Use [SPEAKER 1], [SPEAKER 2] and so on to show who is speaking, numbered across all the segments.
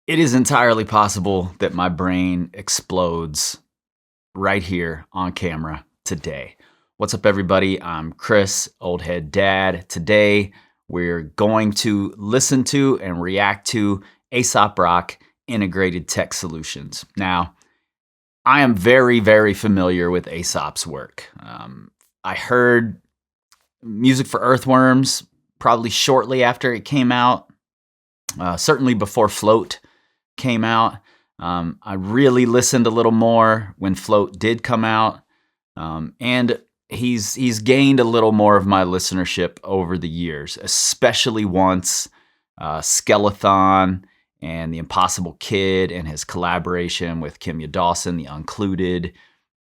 [SPEAKER 1] It is entirely possible that my brain explodes right here on camera today. What's up, everybody? I'm Chris, Old Head Dad. Today, we're going to listen to and react to Aesop Rock Integrated Tech Solutions. Now, I am very, very familiar with Aesop's work. I heard Music for Earthworms probably shortly after it came out, certainly before Float came out. I really listened a little more when Float did come out, and he's gained a little more of my listenership over the years, especially once Skeleton and The Impossible Kid and his collaboration with Kimya Dawson, The Uncluded,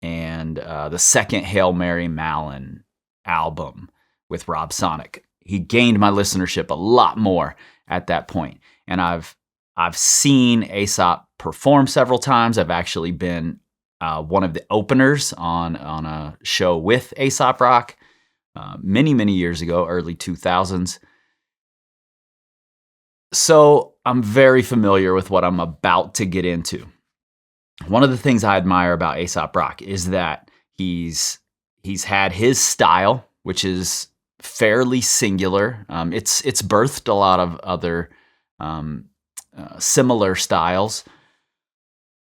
[SPEAKER 1] and the second Hail Mary Mallon album with Rob Sonic. He gained my listenership a lot more at that point, and I've seen Aesop perform several times. I've actually been one of the openers on a show with Aesop Rock many, many years ago, early 2000s. So I'm very familiar with what I'm about to get into. One of the things I admire about Aesop Rock is that he's had his style, which is fairly singular. It's birthed a lot of other similar styles,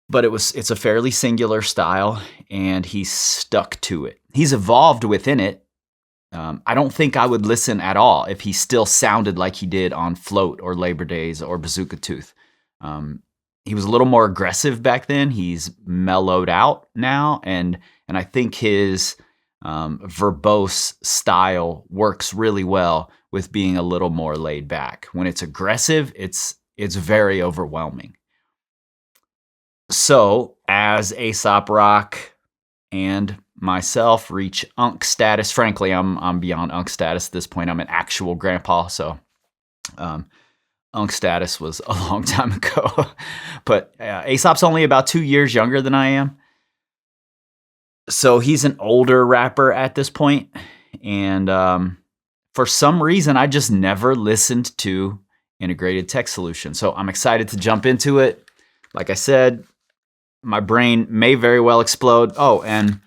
[SPEAKER 1] but it's a fairly singular style, and he's stuck to it. He's evolved within it. I don't think I would listen at all if he still sounded like he did on Float or Labor Days or Bazooka Tooth. He was a little more aggressive back then. He's mellowed out now, and I think his verbose style works really well with being a little more laid back. When it's aggressive, it's very overwhelming. So, as Aesop Rock and myself reach Unk status, frankly, I'm beyond Unk status at this point. I'm an actual grandpa, so Unk status was a long time ago. But Aesop's only about 2 years younger than I am. So he's an older rapper at this point, and for some reason, I just never listened to Integrated Tech Solution. So I'm excited to jump into it. Like I said, my brain may very well explode. Oh, and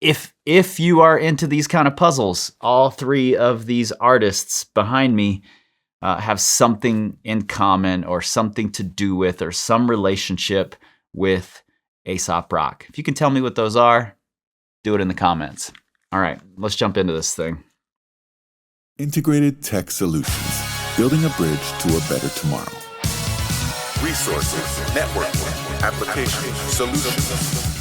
[SPEAKER 1] if you are into these kind of puzzles, all three of these artists behind me have something in common or something to do with or some relationship with Aesop Rock. If you can tell me what those are, do it in the comments. All right, let's jump into this thing.
[SPEAKER 2] Integrated Tech Solutions, building a bridge to a better tomorrow.
[SPEAKER 3] Resources, networking, applications, solutions.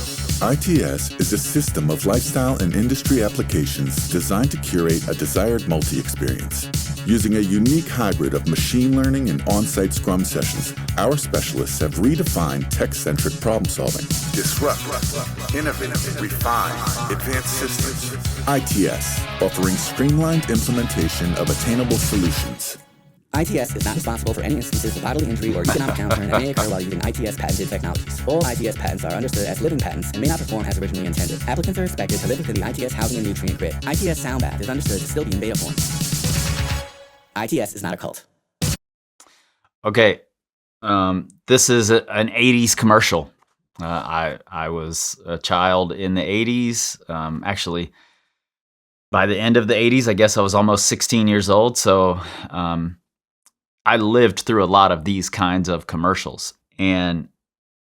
[SPEAKER 2] ITS is a system of lifestyle and industry applications designed to curate a desired multi-experience. Using a unique hybrid of machine learning and on-site Scrum sessions, our specialists have redefined tech-centric problem-solving.
[SPEAKER 3] Disrupt, innovate, refine, advanced systems.
[SPEAKER 2] ITS, offering streamlined implementation of attainable solutions.
[SPEAKER 4] ITS is not responsible for any instances of bodily injury or economic downturn that may occur while using ITS patented technologies. All ITS patents are understood as living patents and may not perform as originally intended. Applicants are expected to live within the ITS housing and nutrient grid. ITS sound bath is understood to still be in beta form. ITS is not a cult.
[SPEAKER 1] Okay, this is an 80s commercial. I was a child in the 80s. Actually, by the end of the 80s, I guess I was almost 16 years old. So I lived through a lot of these kinds of commercials. And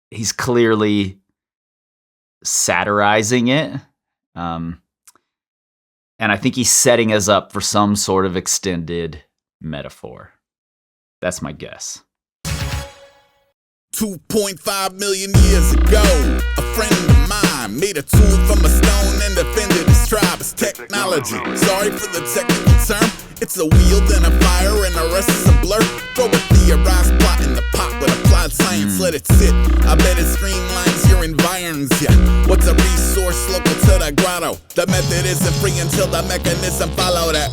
[SPEAKER 1] he's clearly satirizing it. And I think he's setting us up for some sort of extended metaphor. That's my guess.
[SPEAKER 5] 2.5 million years ago, a friend of mine made a tool from a stone and defended his tribe as technology. Sorry for the technical term, it's a wheel, then a fire, and the rest is a blur. Throw a theorized plot in the pot with applied science, let it sit. I bet it streamlines your environs, yeah. What's a resource local to the grotto? The method isn't free until the mechanism follow that.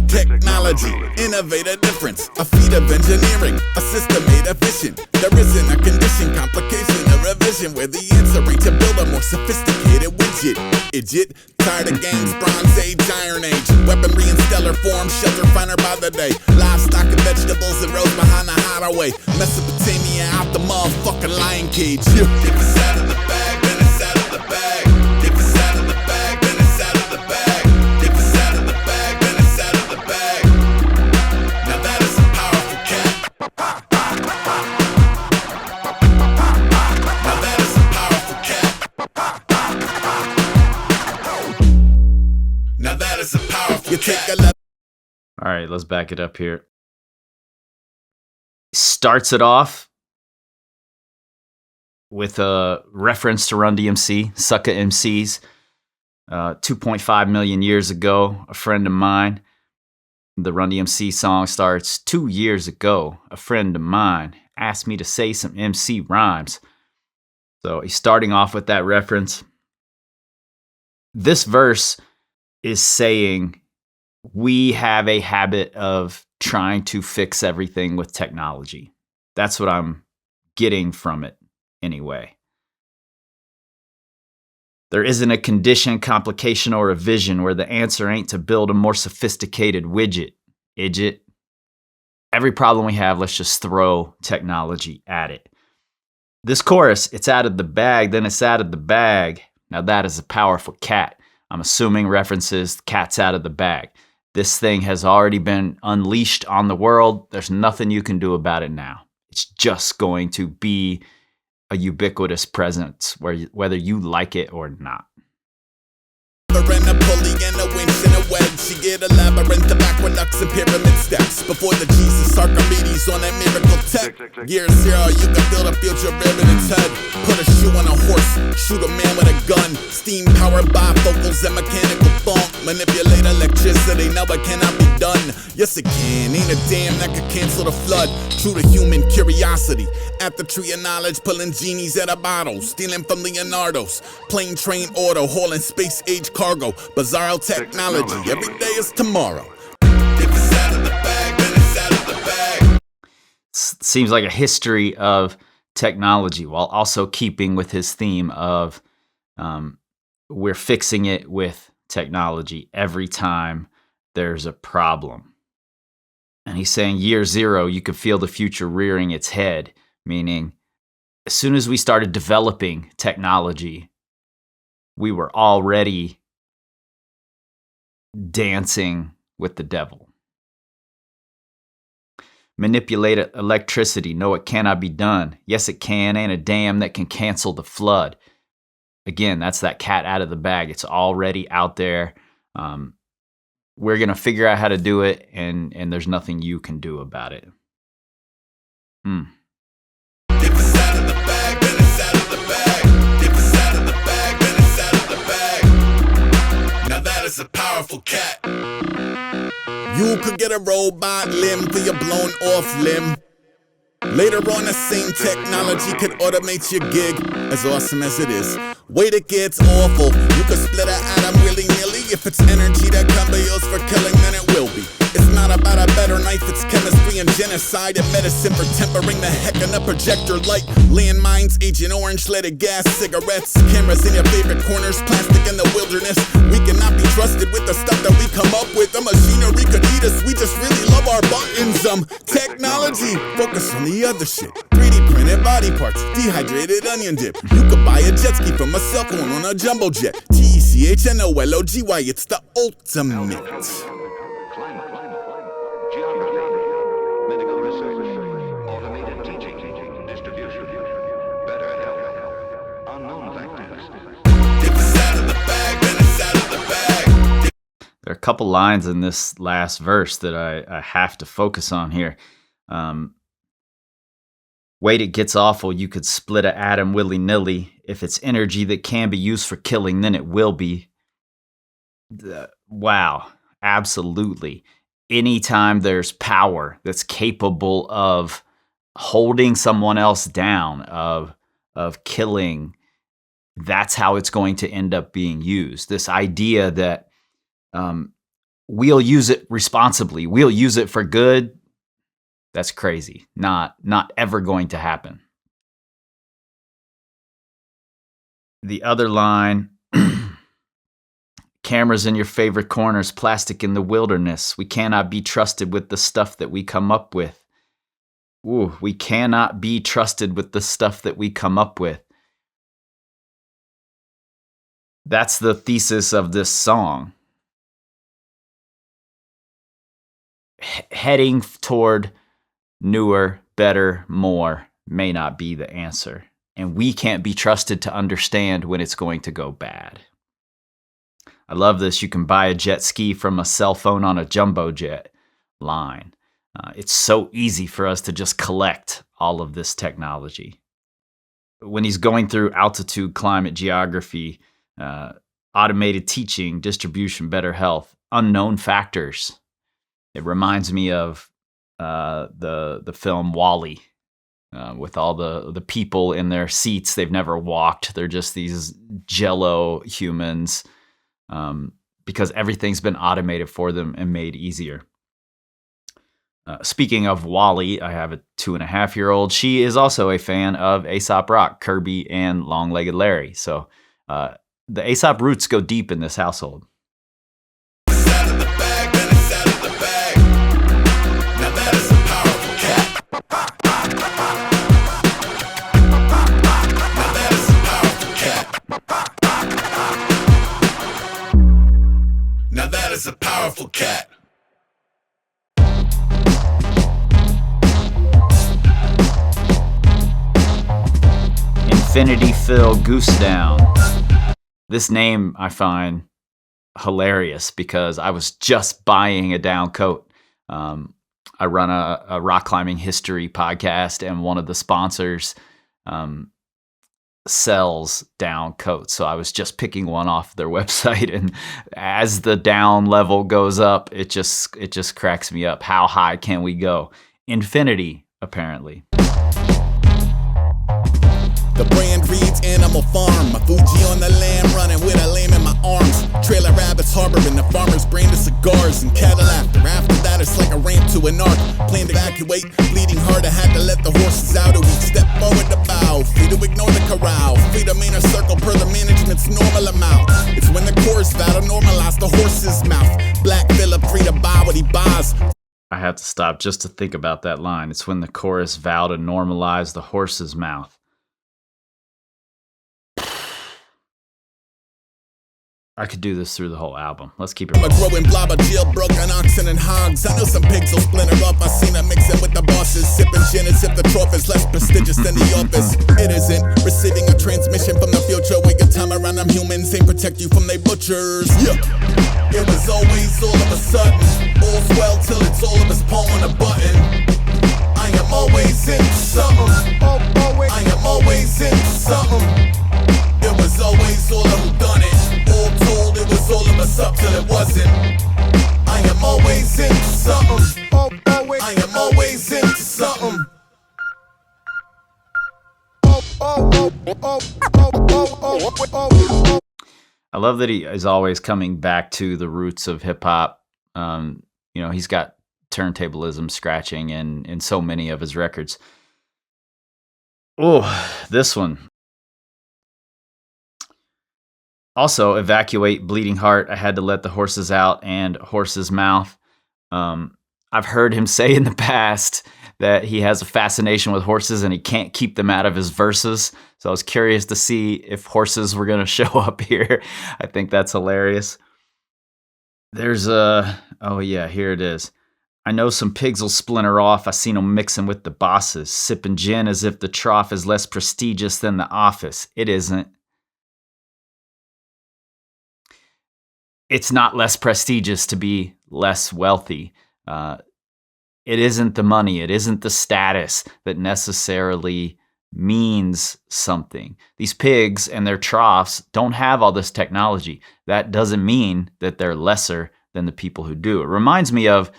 [SPEAKER 5] Technology, innovate a difference, a feat of engineering, a system made efficient. There isn't a condition, complication, a revision where the answer ain't to build a more sophisticated widget. Idiot, tired of games, Bronze Age, Iron Age, weaponry in stellar form, shelter finer by the day. Livestock and vegetables that rose behind the hideaway. way. Mesopotamia out the motherfucking lion cage. Yeah. If it's out of the bag, then it's out of the bag. If it's out of the bag, then it's out of the bag. If it's out of the bag, then it's out of the bag. Now that is a powerful cat. Now that is a powerful cat. Now that is a powerful cat.
[SPEAKER 1] All right, let's back it up here. Starts it off with a reference to Run DMC, Sucka MCs. 2.5 million years ago, a friend of mine, the Run DMC song starts, 2 years ago, a friend of mine asked me to say some MC rhymes. So he's starting off with that reference. This verse is saying we have a habit of trying to fix everything with technology. That's what I'm getting from it anyway. There isn't a condition, complication, or a vision where the answer ain't to build a more sophisticated widget. Idjit. Every problem we have, let's just throw technology at it. This chorus, it's out of the bag, then it's out of the bag. Now that is a powerful cat. I'm assuming references cat's out of the bag. This thing has already been unleashed on the world. There's nothing you can do about it now. It's just going to be a ubiquitous presence whether you like it or not.
[SPEAKER 5] And a pulley and a winch and a wedge. She get a labyrinth of aqueducts and pyramid steps. Before the Jesus Archimedes on that miracle tech. Year zero, you can build a future rearing its head. Put a shoe on a horse, shoot a man with a gun. Steam powered bifocals and mechanical funk. Manipulate electricity, no it cannot be done. Yes it can, ain't a damn that could cancel the flood. True to human curiosity. At the tree of knowledge, pulling genies out of bottles. Stealing from Leonardo's. Plane, train, auto, hauling space age cargo. Bizarre technology, every day is tomorrow. If it's out of the bag, then it's out of the bag.
[SPEAKER 1] Seems like a history of technology while also keeping with his theme of we're fixing it with technology every time there's a problem. And he's saying year zero, you could feel the future rearing its head, meaning as soon as we started developing technology, we were already dancing with the devil. Manipulate electricity. No, it cannot be done. Yes, it can. Ain't a dam that can cancel the flood. Again, that's that cat out of the bag. It's already out there. We're going to figure out how to do it, and there's nothing you can do about it.
[SPEAKER 5] If it's out of the bag, then it's out of the bag. If it's out of the bag, then it's out of the bag. Now that is a powerful cat. You could get a robot limb for your blown off limb. Later on, the same technology could automate your gig. As awesome as it is, wait, it gets awful. You could split an atom willy-nilly. If it's energy that can be used for killing, then it will be. It's not about a better knife, it's chemistry and genocide and medicine for tempering the heck in a projector light. Landmines, Agent Orange, leaded gas, cigarettes, cameras in your favorite corners, plastic in the wilderness. We cannot be trusted with the stuff that we come up with. The machinery could eat us, we just really love our buttons. Technology, focus on the other shit. 3D printed body parts, dehydrated onion dip. You could buy a jet ski from a cell phone on a jumbo jet. TECHNOLOGY, it's the ultimate.
[SPEAKER 6] Geography, medical research, automated teaching, distribution, better health, unknown factors.
[SPEAKER 5] If it's out of the bag, then it's out of the bag.
[SPEAKER 1] There are a couple lines in this last verse that I have to focus on here. Wait, it gets awful. You could split an atom willy-nilly. If it's energy that can be used for killing, then it will be. Wow, absolutely. Anytime there's power that's capable of holding someone else down, of killing, that's how it's going to end up being used. This idea that we'll use it responsibly, we'll use it for good, that's crazy. Not ever going to happen. The other line, cameras in your favorite corners, plastic in the wilderness. We cannot be trusted with the stuff that we come up with. Ooh, we cannot be trusted with the stuff that we come up with. That's the thesis of this song. Heading toward newer, better, more may not be the answer. And we can't be trusted to understand when it's going to go bad. I love this. You can buy a jet ski from a cell phone on a jumbo jet line. It's so easy for us to just collect all of this technology. When he's going through altitude, climate, geography, automated teaching, distribution, better health, unknown factors, it reminds me of the film WALL-E, with all the people in their seats. They've never walked. They're just these jello humans, because everything's been automated for them and made easier. Speaking of WALL-E, I have a 2.5-year-old. She is also a fan of Aesop Rock, Kirby, and Long-Legged Larry. So the Aesop roots go deep in this household.
[SPEAKER 5] Now that is a powerful cat.
[SPEAKER 1] Infinity Phil Goose Down. This name I find hilarious because I was just buying a down coat. I run a rock climbing history podcast, and one of the sponsors sells down coats. So I was just picking one off their website, and as the down level goes up, it just cracks me up. How high can we go? Infinity, apparently.
[SPEAKER 5] The brand reads Animal Farm. My Fuji on the land, running with a lamb in my arms. Trailer rabbits harboring the farmer's brand of cigars and Cadillac. After that, it's like a ramp to an arc. Plan to evacuate, bleeding hard. I had to let the horses out a week. Step forward to bow, free to ignore the corral. Free to main a circle per the management's normal amount. It's when the chorus vow to normalize the horse's mouth. Black Phillip free to buy what he buys.
[SPEAKER 1] I had to stop just to think about that line. It's when the chorus vow to normalize the horse's mouth. I could do this through the whole album. Let's keep it
[SPEAKER 5] I'm a
[SPEAKER 1] rolling.
[SPEAKER 5] growing blob of jailbroken oxen and hogs. I know some pigs will splinter up. I seen them mixing with the bosses, sipping gin as if the trophy's less prestigious than the office. It isn't receiving a transmission from the future. Where your time around them humans ain't protect you from they butchers. Yeah. It was always all of a sudden. All's well till it's all of us palm on a button. I am always into something. I am always into something. It was always all of who done it. All told, it was all of us up till it wasn't. I am always into something. I am always into something.
[SPEAKER 1] I love that he is always coming back to the roots of hip hop. He's got turntablism scratching in so many of his records. Oh, this one. Also, evacuate, bleeding heart. I had to let the horses out, and horse's mouth. I've heard him say in the past that he has a fascination with horses and he can't keep them out of his verses. So I was curious to see if horses were going to show up here. I think that's hilarious. There's here it is. I know some pigs will splinter off. I seen them mixing with the bosses, sipping gin as if the trough is less prestigious than the office. It isn't. It's not less prestigious to be less wealthy. It isn't the money. It isn't the status that necessarily means something. These pigs and their troughs don't have all this technology. That doesn't mean that they're lesser than the people who do. It reminds me of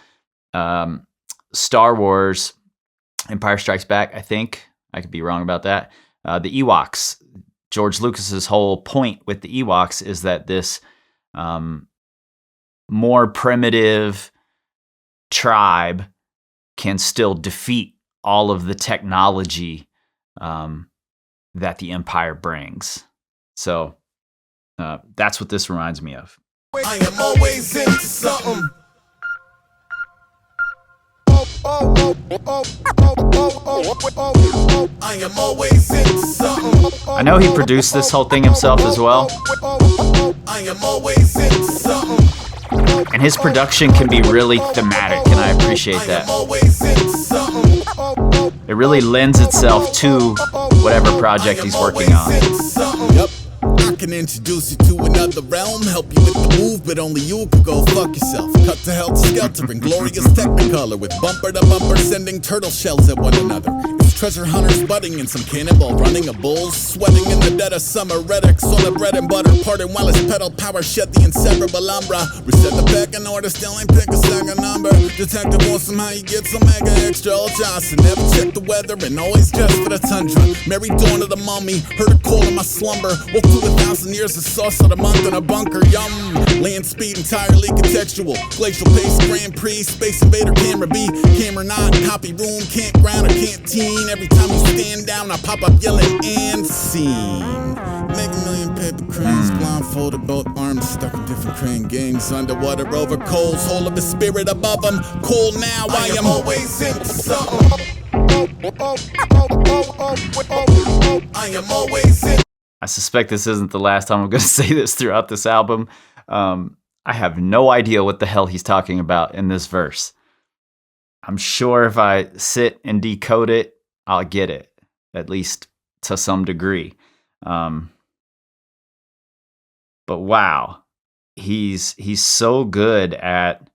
[SPEAKER 1] Star Wars, Empire Strikes Back, I think. I could be wrong about that. The Ewoks. George Lucas's whole point with the Ewoks is that this more primitive tribe can still defeat all of the technology that the Empire brings. So that's what this reminds me of.
[SPEAKER 5] I am always into something. I am always into something.
[SPEAKER 1] I know he produced this whole thing himself as well,
[SPEAKER 5] I am always into something.
[SPEAKER 1] and his production can be really thematic, and I appreciate that.
[SPEAKER 5] Always into something.
[SPEAKER 1] It really lends itself to whatever project he's working on.
[SPEAKER 5] Yep. I can introduce you to another realm, help you with the move, but only you could go fuck yourself. Cut to helter-skelter in glorious technicolor with bumper to bumper sending turtle shells at one another. It's treasure hunters budding and some cannonball running, a bull sweating in the dead of summer. Redix on the bread and butter parting while his pedal power shed the inseparable umbra. Reset the back in order, still ain't pick a second number. Detective wants somehow you get some mega extra old Johnson. Never check the weather and always dressed for the tundra. Mary dawn of the mummy, heard a call in my slumber. Woke through 1,000 years of sauce of the month in a bunker. Yum, land speed entirely contextual. Glacial pace, Grand Prix, Space Invader, Camera B, Camera 9, copy room, campground or canteen. Every time you stand down, I pop up yelling and scene. Make a million paper cranes, blindfolded, both arms stuck in different crane gangs. Underwater over coals, whole of the spirit above them. Cool now, I am always into something. I am always in.
[SPEAKER 1] I suspect this isn't the last time I'm going to say this throughout this album. I have no idea what the hell he's talking about in this verse. I'm sure if I sit and decode it, I'll get it, at least to some degree. But wow, he's so good at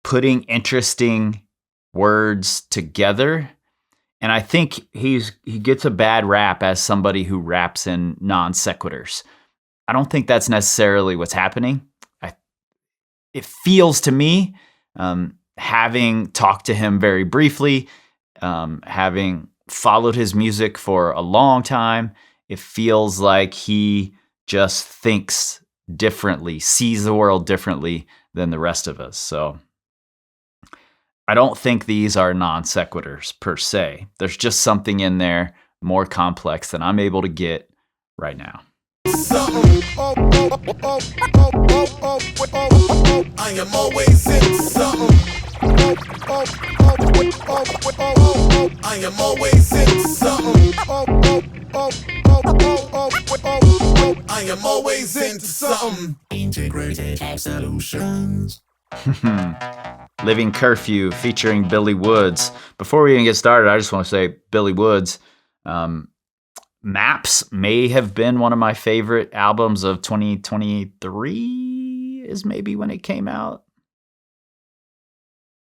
[SPEAKER 1] putting interesting words together. And I think he gets a bad rap as somebody who raps in non sequiturs. I don't think that's necessarily what's happening. It feels to me, having talked to him very briefly, having followed his music for a long time, it feels like he just thinks differently, sees the world differently than the rest of us. So I don't think these are non sequiturs per se. There's just something in there more complex than I'm able to get right now.
[SPEAKER 5] I am always into something. I am always into something. I am always into something.
[SPEAKER 7] Integrated solutions.
[SPEAKER 1] Living Curfew featuring Billy Woods. Before we even get started, I just want to say Billy Woods, Maps may have been one of my favorite albums of 2023 is maybe when it came out.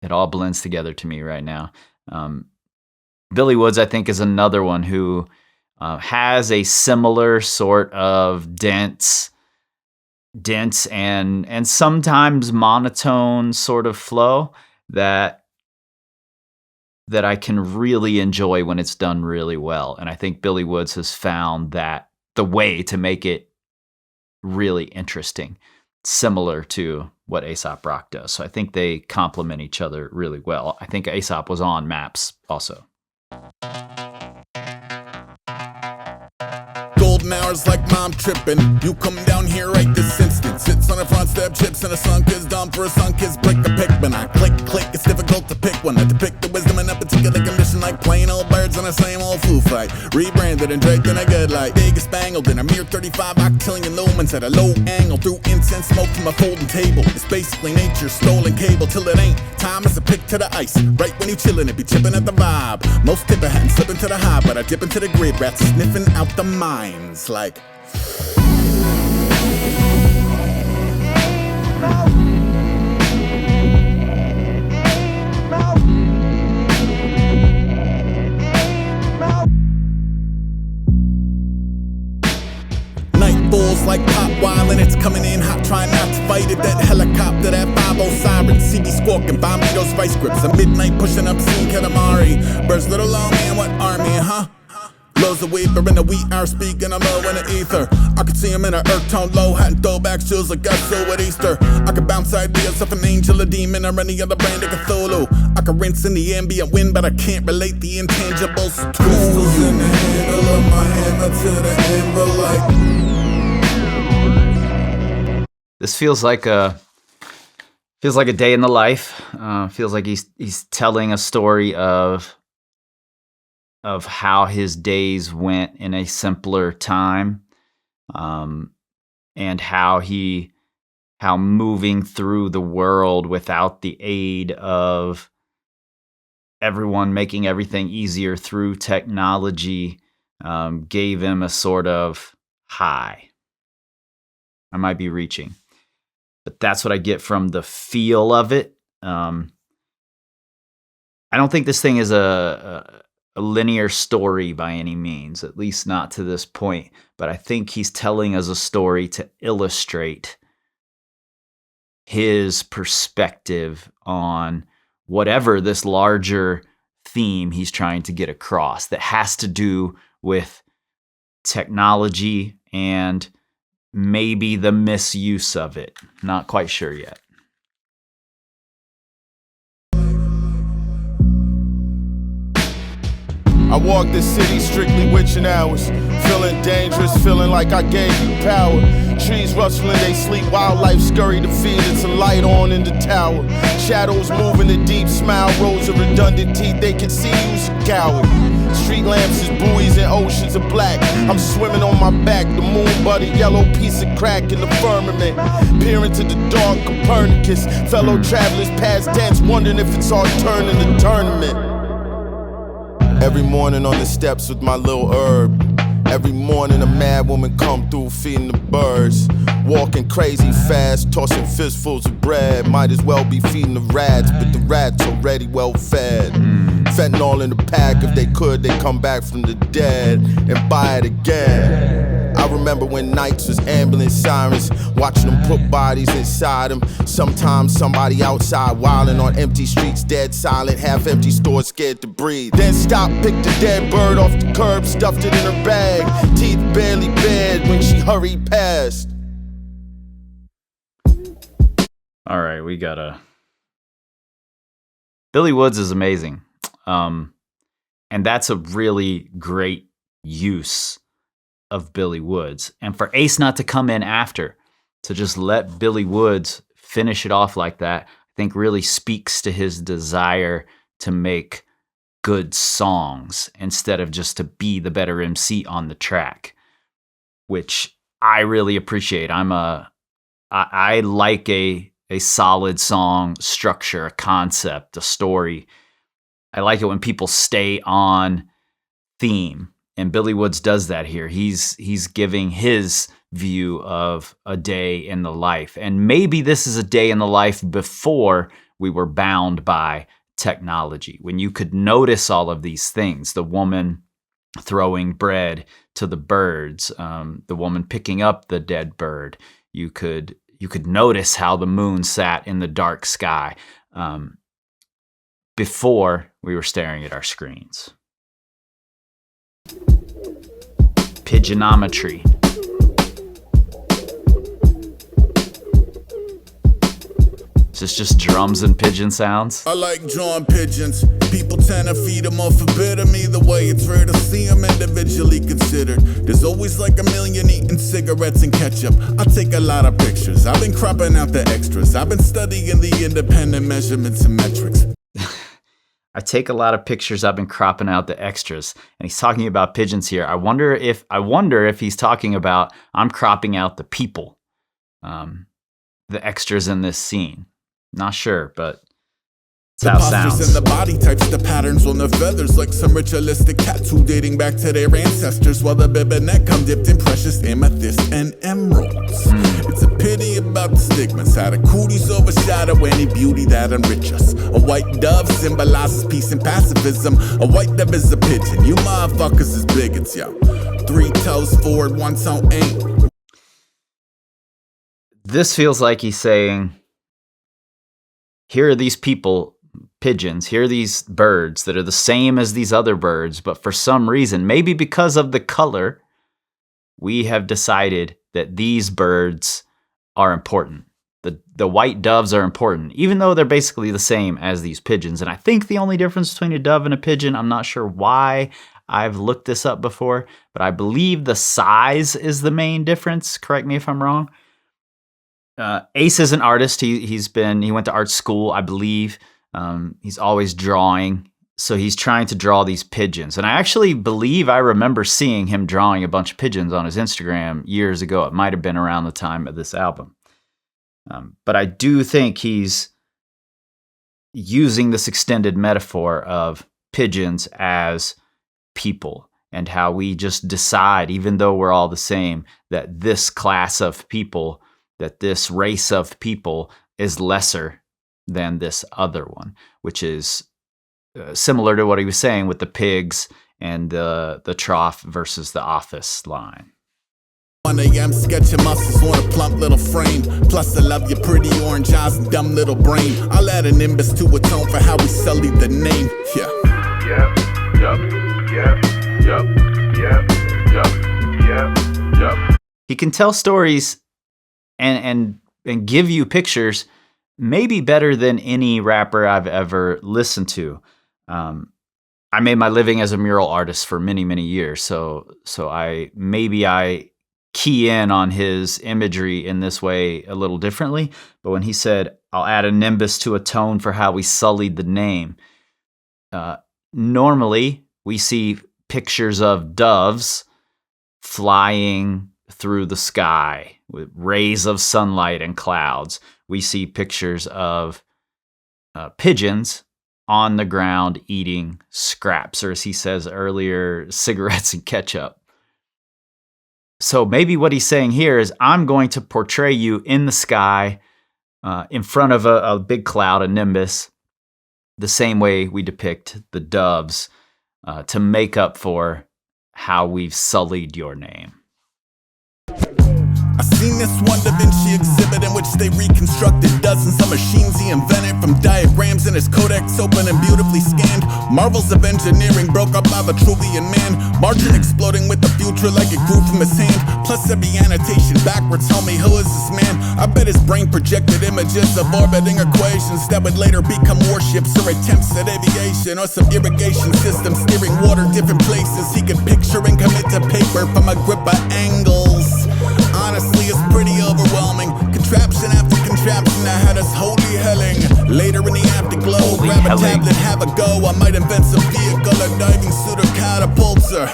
[SPEAKER 1] It all blends together to me right now. Billy Woods, I think, is another one who has a similar sort of dense and sometimes monotone sort of flow that I can really enjoy when it's done really well. And I think Billy Woods has found that the way to make it really interesting, similar to what Aesop Rock does. So I think they complement each other really well. I think Aesop was on Maps also.
[SPEAKER 5] Golden hours like mom tripping. You come down here right this instant. Sits on the front step, chips, and a sunk is dumb for a sunk is break a pick. When I click, it's difficult to pick one. I depict the wisdom in a particular condition like plain old birds on the same old foo fight. Rebranded and draped in a good light. Big spangled in a mere 35 octillion lumens at a low angle through incense smoke from a folding table. It's basically nature's stolen cable till it ain't. Time is a pick to the ice. Right when you chillin', it be chipping at the vibe. Most tipper hadn't slipping to the high, but I dip into the grid. Rats sniffing out the mines like. Like pop wild and it's coming in hot, trying not to fight it. That helicopter, that 5-0 siren, CB squawking, bombitos, vice grips. A midnight pushing up, seeing Katamari. Birds little long man, what army, huh? Lows of weeper in the wheat hour, speaking, I'm low in the ether. I could see him in a earth tone low, hat and throwback shoes like got so at Easter. I could bounce ideas off an angel, a demon, or any other brand of Cthulhu. I could rinse in the ambient wind, but I can't relate the intangibles. Crystals in the handle of my hammer to the amber light.
[SPEAKER 1] This feels like a Feels like a day in the life. Feels like he's telling a story of how his days went in a simpler time, and how moving through the world without the aid of everyone making everything easier through technology gave him a sort of high. I might be reaching, but that's what I get from the feel of it. I don't think this thing is a linear story by any means, at least not to this point, but I think he's telling us a story to illustrate his perspective on whatever this larger theme he's trying to get across that has to do with technology and maybe the misuse of it. Not quite sure yet.
[SPEAKER 8] I walk the city strictly witching hours, feeling dangerous, feeling like I gave you power. Trees rustling, they sleep, wildlife scurry to feed, it's a light on in the tower. Shadows move in the deep, smile, rows of redundant teeth, they can see you's a coward. Street lamps is buoys and oceans of black. I'm swimming on my back, the moon but a yellow piece of crack in the firmament. Peering to the dark, Copernicus, fellow travelers past dance, wondering if it's our turn in the tournament. Every morning on the steps with my little herb. Every morning a mad woman come through feeding the birds. Walking crazy fast, tossing fistfuls of bread. Might as well be feeding the rats, but the rats already well fed. Fentanyl in the pack, if they could, they'd come back from the dead and buy it again. I remember when nights was ambulance sirens, watching them put bodies inside them. Sometimes somebody outside wilding on empty streets, dead silent, half empty stores scared to breathe. Then stop, picked a dead bird off the curb, stuffed it in her bag. Teeth barely bared when she hurried past.
[SPEAKER 1] All right, we gotta... Billy Woods is amazing. And that's a really great use of Billy Woods. And for Ace not to come in after, to just let Billy Woods finish it off like that, I think really speaks to his desire to make good songs instead of just to be the better MC on the track, which I really appreciate. I like a solid song structure, a concept, a story. I like it when people stay on theme. And Billy Woods does that here. He's giving his view of a day in the life. And maybe this is a day in the life before we were bound by technology, when you could notice all of these things. The woman throwing bread to the birds, the woman picking up the dead bird. You could notice how the moon sat in the dark sky before we were staring at our screens. Pigeonometry. Is this just drums and pigeon sounds?
[SPEAKER 5] I like drawing pigeons. People tend to feed them or forbid them. Either way, it's rare to see them individually considered. There's always like a million eating cigarettes and ketchup. I take a lot of pictures. I've been cropping out the extras. I've been studying the independent measurements and metrics.
[SPEAKER 1] I take a lot of pictures. I've been cropping out the extras. And he's talking about pigeons here. I wonder if he's talking about I'm cropping out the people, the extras in this scene. Not sure, but that's how it sounds.
[SPEAKER 5] The postures and the body types, the patterns on the feathers, like some ritualistic tattoo dating back to their ancestors, while the bib and neck come dipped in precious amethyst and emeralds. It's a pity about the stigmas, how the cooties overshadow any beauty that enrich us. A white dove symbolizes peace and pacifism. A white dove is a pigeon. You motherfuckers is bigots, yo. 3 toes forward, 1 toe ain't.
[SPEAKER 1] This feels like he's saying, here are these people, pigeons, here are these birds that are the same as these other birds, but for some reason, maybe because of the color, we have decided that these birds are important. The white doves are important, even though they're basically the same as these pigeons. And I think the only difference between a dove and a pigeon, I'm not sure why I've looked this up before, but I believe the size is the main difference. Correct me if I'm wrong. Ace is an artist. He went to art school, I believe. He's always drawing. So he's trying to draw these pigeons. And I actually believe I remember seeing him drawing a bunch of pigeons on his Instagram years ago. It might have been around the time of this album. But I do think he's using this extended metaphor of pigeons as people and how we just decide, even though we're all the same, that this class of people, that this race of people is lesser than this other one, which is similar to what he was saying with the pigs and the trough versus the office line.
[SPEAKER 5] 1 a.m. sketching muscles on a plump little frame. Plus I love your pretty orange eyes and dumb little brain. I'll add a nimbus to atone for how we sullied the name.
[SPEAKER 1] He can tell stories and give you pictures maybe better than any rapper I've ever listened to. I made my living as a mural artist for many, many years, so I key in on his imagery in this way a little differently. But when he said, I'll add a nimbus to atone for how we sullied the name, normally we see pictures of doves flying through the sky with rays of sunlight and clouds. We see pictures of pigeons on the ground eating scraps, or as he says earlier, cigarettes and ketchup. So maybe what he's saying here is, I'm going to portray you in the sky, in front of a big cloud, a nimbus, the same way we depict the doves, to make up for how we've sullied your name.
[SPEAKER 5] I seen this one Da Vinci exhibit in which they reconstructed dozens of machines he invented, from diagrams in his codex open and beautifully scanned. Marvels of engineering broke up by Vitruvian man, margin exploding with the future like it grew from his hand. Plus every annotation backwards, tell me who is this man? I bet his brain projected images of orbiting equations that would later become warships or attempts at aviation, or some irrigation system steering water different places he could picture and commit to paper from a grip of angles. Honestly, it's pretty overwhelming. Contraption after contraption that had us holy helling. Later in the afterglow, grab a tablet, have a go. I might invent some vehicle, a diving suit or catapulter.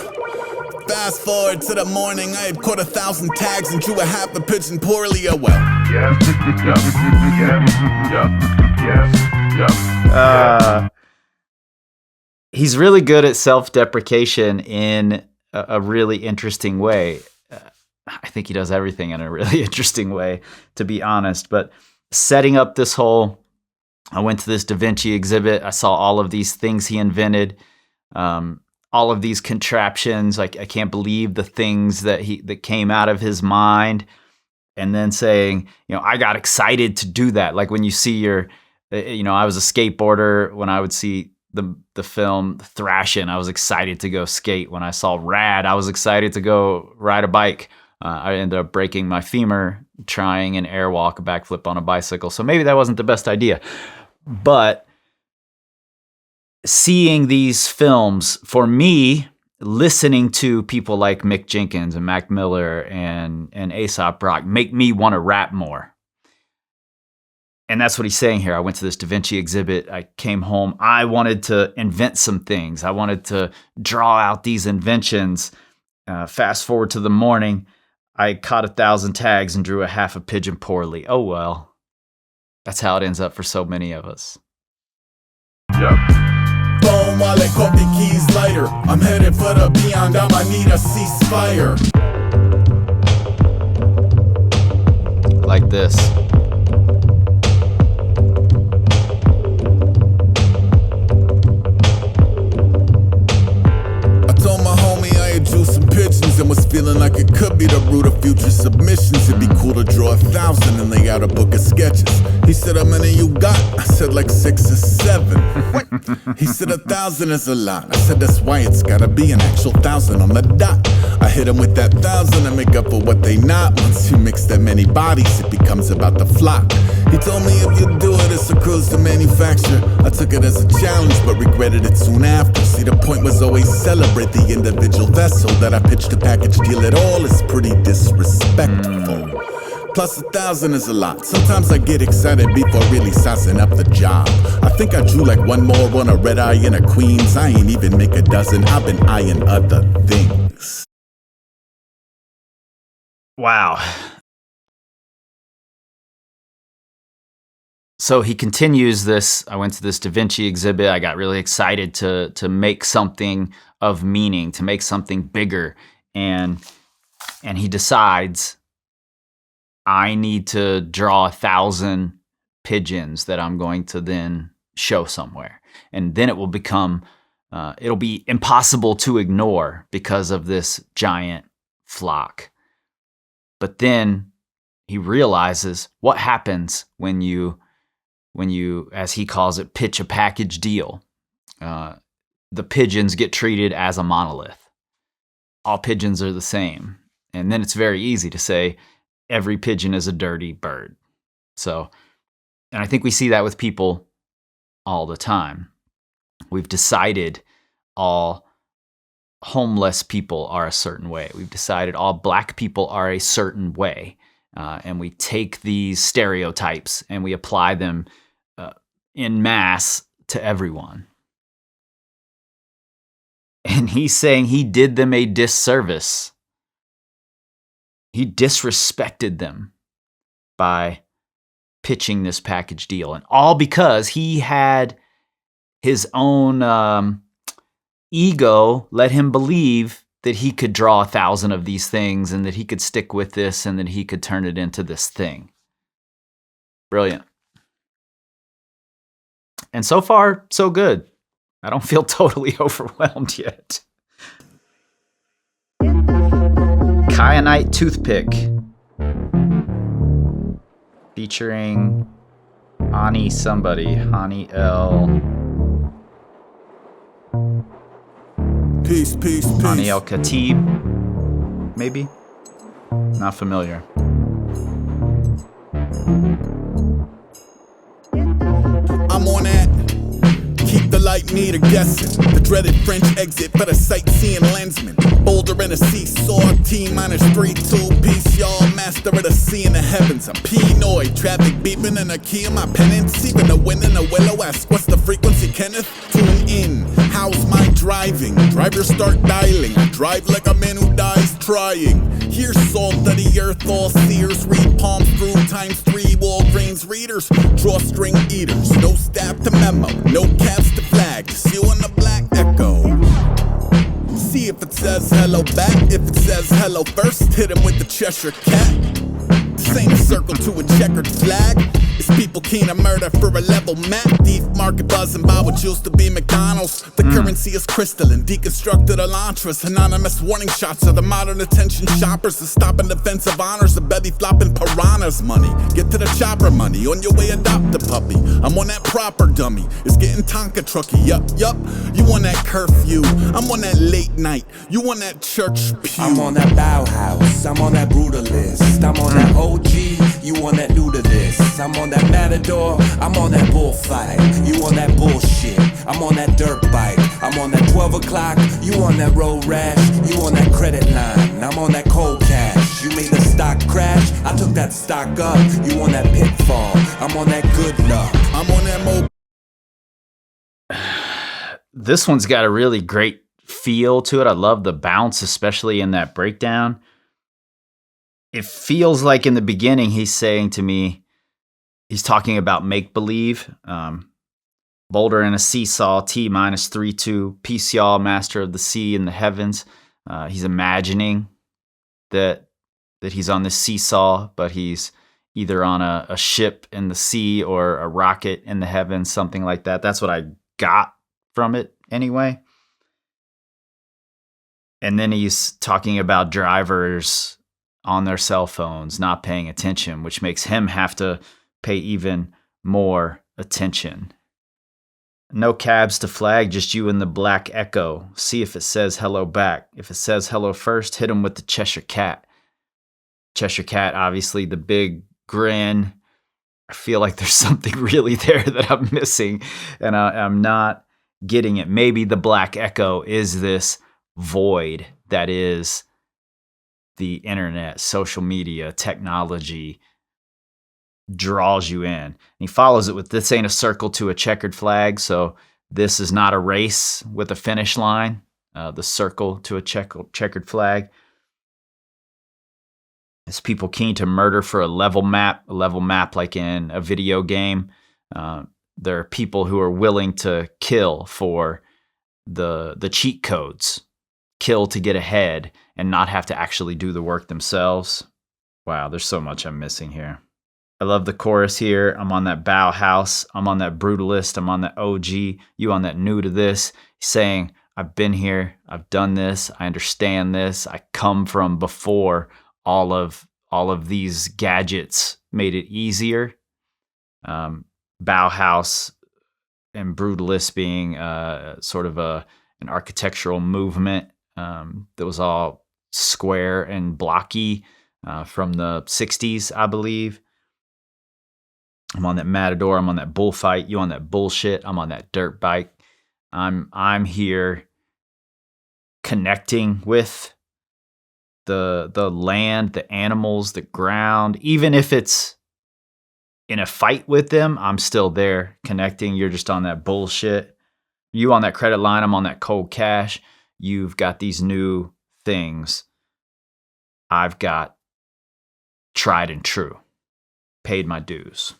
[SPEAKER 5] Fast forward to the morning, I had caught 1,000 tags and drew a half a pigeon poorly. Oh well.
[SPEAKER 1] He's really good at self-deprecation in a really interesting way. I think he does everything in a really interesting way, to be honest. But setting up this whole, I went to this Da Vinci exhibit. I saw all of these things he invented, all of these contraptions. I can't believe the things that came out of his mind. And then saying, I got excited to do that. Like when you see I was a skateboarder. When I would see the film Thrashin', I was excited to go skate. When I saw Rad, I was excited to go ride a bike. I ended up breaking my femur trying an airwalk, a backflip on a bicycle. So maybe that wasn't the best idea. But seeing these films, for me, listening to people like Mick Jenkins and Mac Miller and Aesop Rock make me want to rap more. And that's what he's saying here. I went to this Da Vinci exhibit. I came home. I wanted to invent some things. I wanted to draw out these inventions. Fast forward to the morning. I caught 1,000 tags and drew a half a pigeon poorly. Oh well. That's how it ends up for so many of us.
[SPEAKER 5] Phone while I coffee keys lighter. I'm headed for the beyond. I need a ceasefire.
[SPEAKER 1] Like this.
[SPEAKER 5] Drew some pigeons and was feeling like it could be the root of future submissions. It'd be cool to draw 1,000 and lay out a book of sketches. He said, how many you got? I said like 6 or 7. What? He said 1,000 is a lot. I said that's why it's gotta be an actual 1,000 on the dot. I hit him with that 1,000 to make up for what they not. Once you mix that many bodies, it becomes about the flock. He told me if you do it, it's a cruise to manufacture. I took it as a challenge, but regretted it soon after. See, the point was always celebrate the individual vessel. That I pitched a package deal at all is pretty disrespectful. Plus 1,000 is a lot. Sometimes I get excited before really sizing up the job. I think I drew like one more on a red eye and a queen's. I ain't even make a dozen. I've been eyeing other things.
[SPEAKER 1] Wow. So he continues this. I went to this Da Vinci exhibit. I got really excited to make something of meaning, to make something bigger. And he decides, I need to draw 1,000 pigeons that I'm going to then show somewhere. And then it will become, it'll be impossible to ignore because of this giant flock. But then he realizes what happens when you, as he calls it, pitch a package deal. The pigeons get treated as a monolith. All pigeons are the same. And then it's very easy to say every pigeon is a dirty bird. So, and I think we see that with people all the time. We've decided all homeless people are a certain way. We've decided all black people are a certain way. And we take these stereotypes and we apply them in mass to everyone. And he's saying he did them a disservice. He disrespected them by pitching this package deal. And all because he had his own ego let him believe that he could draw 1,000 of these things and that he could stick with this and that he could turn it into this thing. Brilliant. And so far, so good. I don't feel totally overwhelmed yet. Kyanite Toothpick. Featuring Hani somebody. Hani L.
[SPEAKER 5] Peace, peace, peace.
[SPEAKER 1] Hani El Khatib. Maybe? Not familiar.
[SPEAKER 5] I'm on that. Keep the light meter guessing. The dreaded French exit for the sightseeing lensman. Boulder in a seesaw, T-3, 2 piece, y'all. Master of the sea and the heavens. I'm Pinoy, traffic beeping and a key in my penance. Even the wind in the willow ask, what's the frequency, Kenneth? Tune in, how's my driving? Drivers start dialing. I drive like a man who dies trying. Here's salt of the earth, all seers. Read palm through ×3 Walgreens readers. Drawstring eaters, no staff to memo, no caps to flag. Just you and the black echo. See if it says hello back. If it says hello first, hit him with the Cheshire Cat. This ain't a circle to a checkered flag. It's people keen to murder for a level map. Deep market buzzing by what used to be McDonald's. The currency is crystalline, deconstructed elantras. Anonymous warning shots of the modern attention shoppers. The stopping defensive honors, the belly flopping piranhas money. Get to the chopper money, on your way adopt a puppy. I'm on that proper dummy, it's getting Tonka trucky. Yup. You on that curfew, I'm on that late night. You on that church pew.
[SPEAKER 7] I'm on that Bauhaus, I'm on that brutalist. I'm on that OG, you on that new to this. I'm on that matador, I'm on that bullfight. You on that bullshit, I'm on that dirt bike. I'm on that 12 o'clock, you on that road rash. You on that credit line, I'm on that cold cash. You made the stock crash, I took that stock up. You on that pitfall, I'm on that good luck.
[SPEAKER 5] I'm on that
[SPEAKER 1] This one's got a really great feel to it. I love the bounce, especially in that breakdown. It feels like in the beginning he's saying to me, he's talking about make-believe. Boulder in a seesaw, T-3, 2, peace y'all, master of the sea and the heavens. He's imagining that he's on this seesaw, but he's either on a ship in the sea or a rocket in the heavens, something like that. That's what I got from it anyway. And then he's talking about drivers on their cell phones not paying attention, which makes him have to pay even more attention. No cabs to flag, just you and the black echo. See if it says hello back. If it says hello first, hit him with the Cheshire Cat. Cheshire Cat, obviously the big grin. I feel like there's something really there that I'm missing, and I'm not getting it. Maybe the black echo is this void that is the internet, social media, technology draws you in. And he follows it with, this ain't a circle to a checkered flag. So this is not a race with a finish line, the circle to a checkered flag. It's people keen to murder for a level map like in a video game. There are people who are willing to kill for the cheat codes, kill to get ahead and not have to actually do the work themselves. Wow, there's so much I'm missing here. I love the chorus here. I'm on that Bauhaus. I'm on that Brutalist. I'm on that OG. You on that new to this. Saying, I've been here. I've done this. I understand this. I come from before all of these gadgets made it easier. Bauhaus and Brutalist being sort of an architectural movement that was all square and blocky from the 60s, I believe. I'm on that Matador. I'm on that bullfight. You on that bullshit. I'm on that dirt bike. I'm here connecting with the land, the animals, the ground. Even if it's in a fight with them, I'm still there connecting. You're just on that bullshit. You on that credit line. I'm on that cold cash. You've got these new things. I've got tried and true. Paid my dues.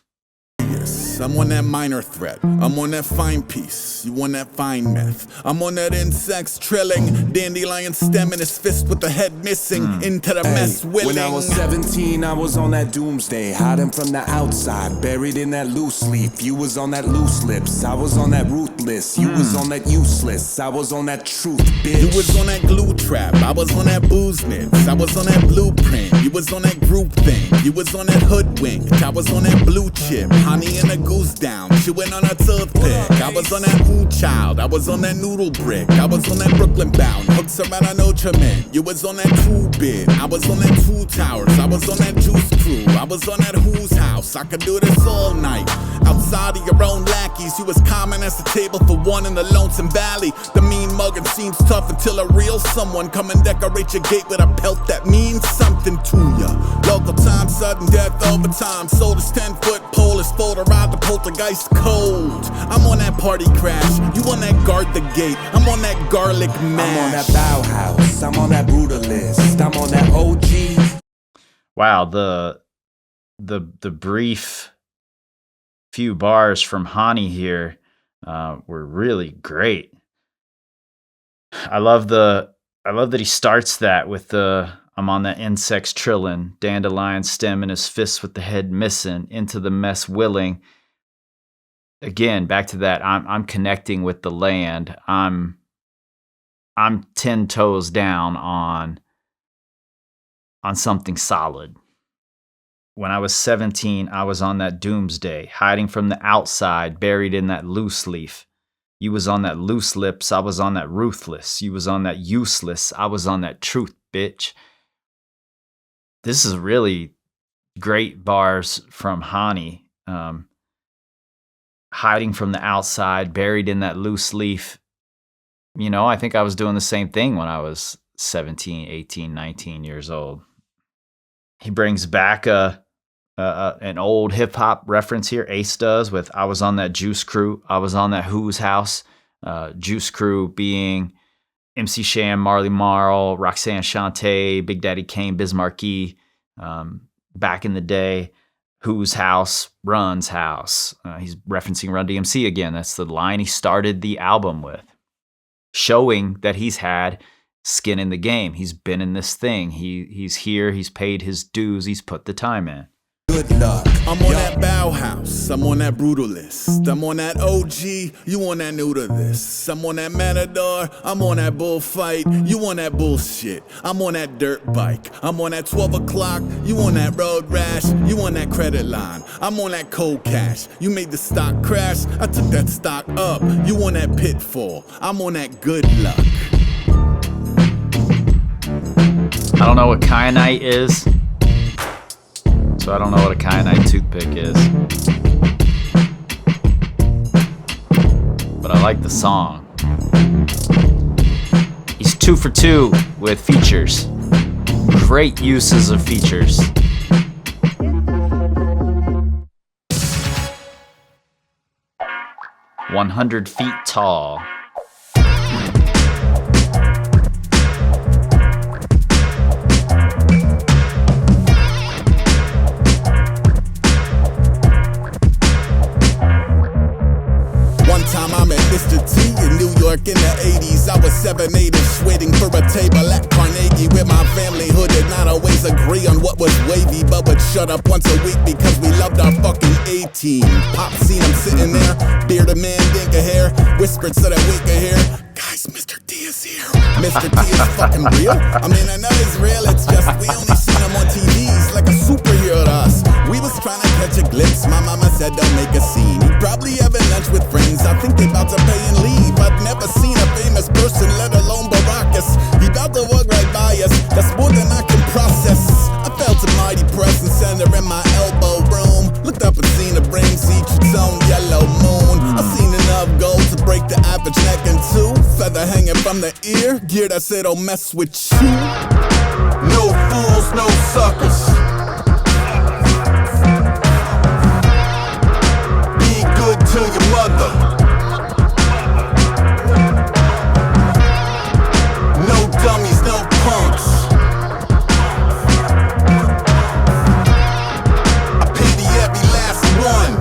[SPEAKER 5] I'm on that minor threat. I'm on that fine piece. You on that fine meth. I'm on that insects trilling. Dandelion stem in his fist with the head missing. Into the mess willing.
[SPEAKER 7] When I was 17, I was on that doomsday, hiding from the outside, buried in that loose leaf. You was on that loose lips. I was on that ruthless. You was on that useless. I was on that truth, bitch.
[SPEAKER 5] You was on that glue trap. I was on that booze nips. I was on that blueprint. You was on that group thing. You was on that hoodwink. I was on that blue chip. Honey and a goose down, chewing on a toothpick. I was on that ooh child, I was on that noodle brick. I was on that Brooklyn bound, hooks around a Notre Dame. You was on that true bit, I was on that two towers. I was on that juice crew, I was on that whose house. I could do this all night. Outside of your own lackeys, you was common as a table for one in the Lonesome Valley. The mean mugging seems tough until a real someone come and decorate your gate with a pelt that means something to ya. Local time, sudden death over time. Sold his 10-foot pole, is full to ride the poltergeist cold. I'm on that party crash, you on that guard the gate. I'm on that garlic mash.
[SPEAKER 7] I'm on that Bauhaus, I'm on that Brutalist. I'm on that OG.
[SPEAKER 1] Wow, the brief few bars from Hani here were really great. I love that he starts that with the I'm on that insects trillin', dandelion stem in his fist with the head missing, into the mess willing. Again, back to that, I'm connecting with the land. I'm 10 toes down on something solid. When I was 17, I was on that doomsday, hiding from the outside, buried in that loose leaf. You was on that loose lips, I was on that ruthless. You was on that useless, I was on that truth, bitch. This is really great bars from Hani. Hiding from the outside, buried in that loose leaf. You know, I think I was doing the same thing when I was 17, 18, 19 years old. He brings back an old hip-hop reference here. Ace does with I was on that Juice Crew. I was on that Who's House. Juice Crew being MC Sham, Marley Marl, Roxanne Shante, Big Daddy Kane, Biz Markie. Back in the day, Who's House, Run's House. He's referencing Run DMC again. That's the line he started the album with. Showing that he's had skin in the game. He's been in this thing. He's here. He's paid his dues. He's put the time in.
[SPEAKER 7] Good luck.
[SPEAKER 5] I'm on that Bauhaus, I'm on that Brutalist. I'm on that OG, you on that new to this. I'm on that Matador, I'm on that bullfight. You on that bullshit, I'm on that dirt bike. I'm on that 12 o'clock, you on that road rash. You on that credit line, I'm on that cold cash. You made the stock crash, I took that stock up. You on that pitfall, I'm on that good luck.
[SPEAKER 1] I don't know what kyanite is. So I don't know what a Kyanite Toothpick is. But I like the song. He's 2 for 2 with features. great uses of features. "100 feet tall."
[SPEAKER 5] One time I met Mr. T in New York in the 80s. I was 7'8" waiting for a table at Carnegie with my family who did not always agree on what was wavy, but would shut up once a week because we loved our fucking A-team. Pop seen him sitting there, bearded man, dinka hair, whispered so that we could hear, "Guys, Mr. T is here." Mr. T is fucking real? I mean, I know he's real, it's just we only seen him on TVs like a superhero to us. We was trying to catch a glimpse, my mama said don't make a scene. He probably having lunch with friends, I think they about to pay and leave. I've never seen a famous person, let alone Baracus. He about to walk right by us, that's more than I can process. I felt a mighty presence center in my elbow room. Looked up and seen a brain seat, its own yellow moon. I seen enough gold to break the average neck in two. Feather hanging from the ear, gear that said don't mess with you. No fools, no suckers. Be good to your mother. No dummies, no punks. I pity every last one.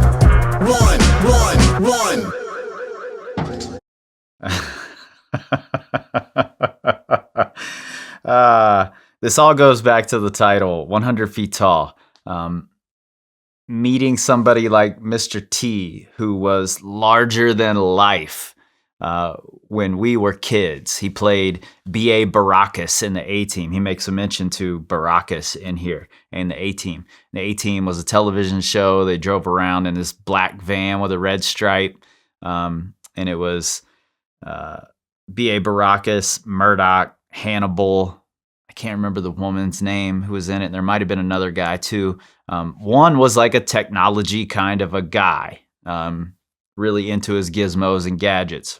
[SPEAKER 5] One.
[SPEAKER 1] This all goes back to the title, 100 feet tall. Meeting somebody like Mr. T, who was larger than life when we were kids. He played B.A. Baracus in the A-Team. He makes a mention to Baracus in here in the A-Team. The A-Team was a television show. They drove around in this black van with a red stripe. And it was B.A. Baracus, Murdoch, Hannibal. I can't remember the woman's name who was in it. There might have been another guy too. One was like a technology kind of a guy, really into his gizmos and gadgets.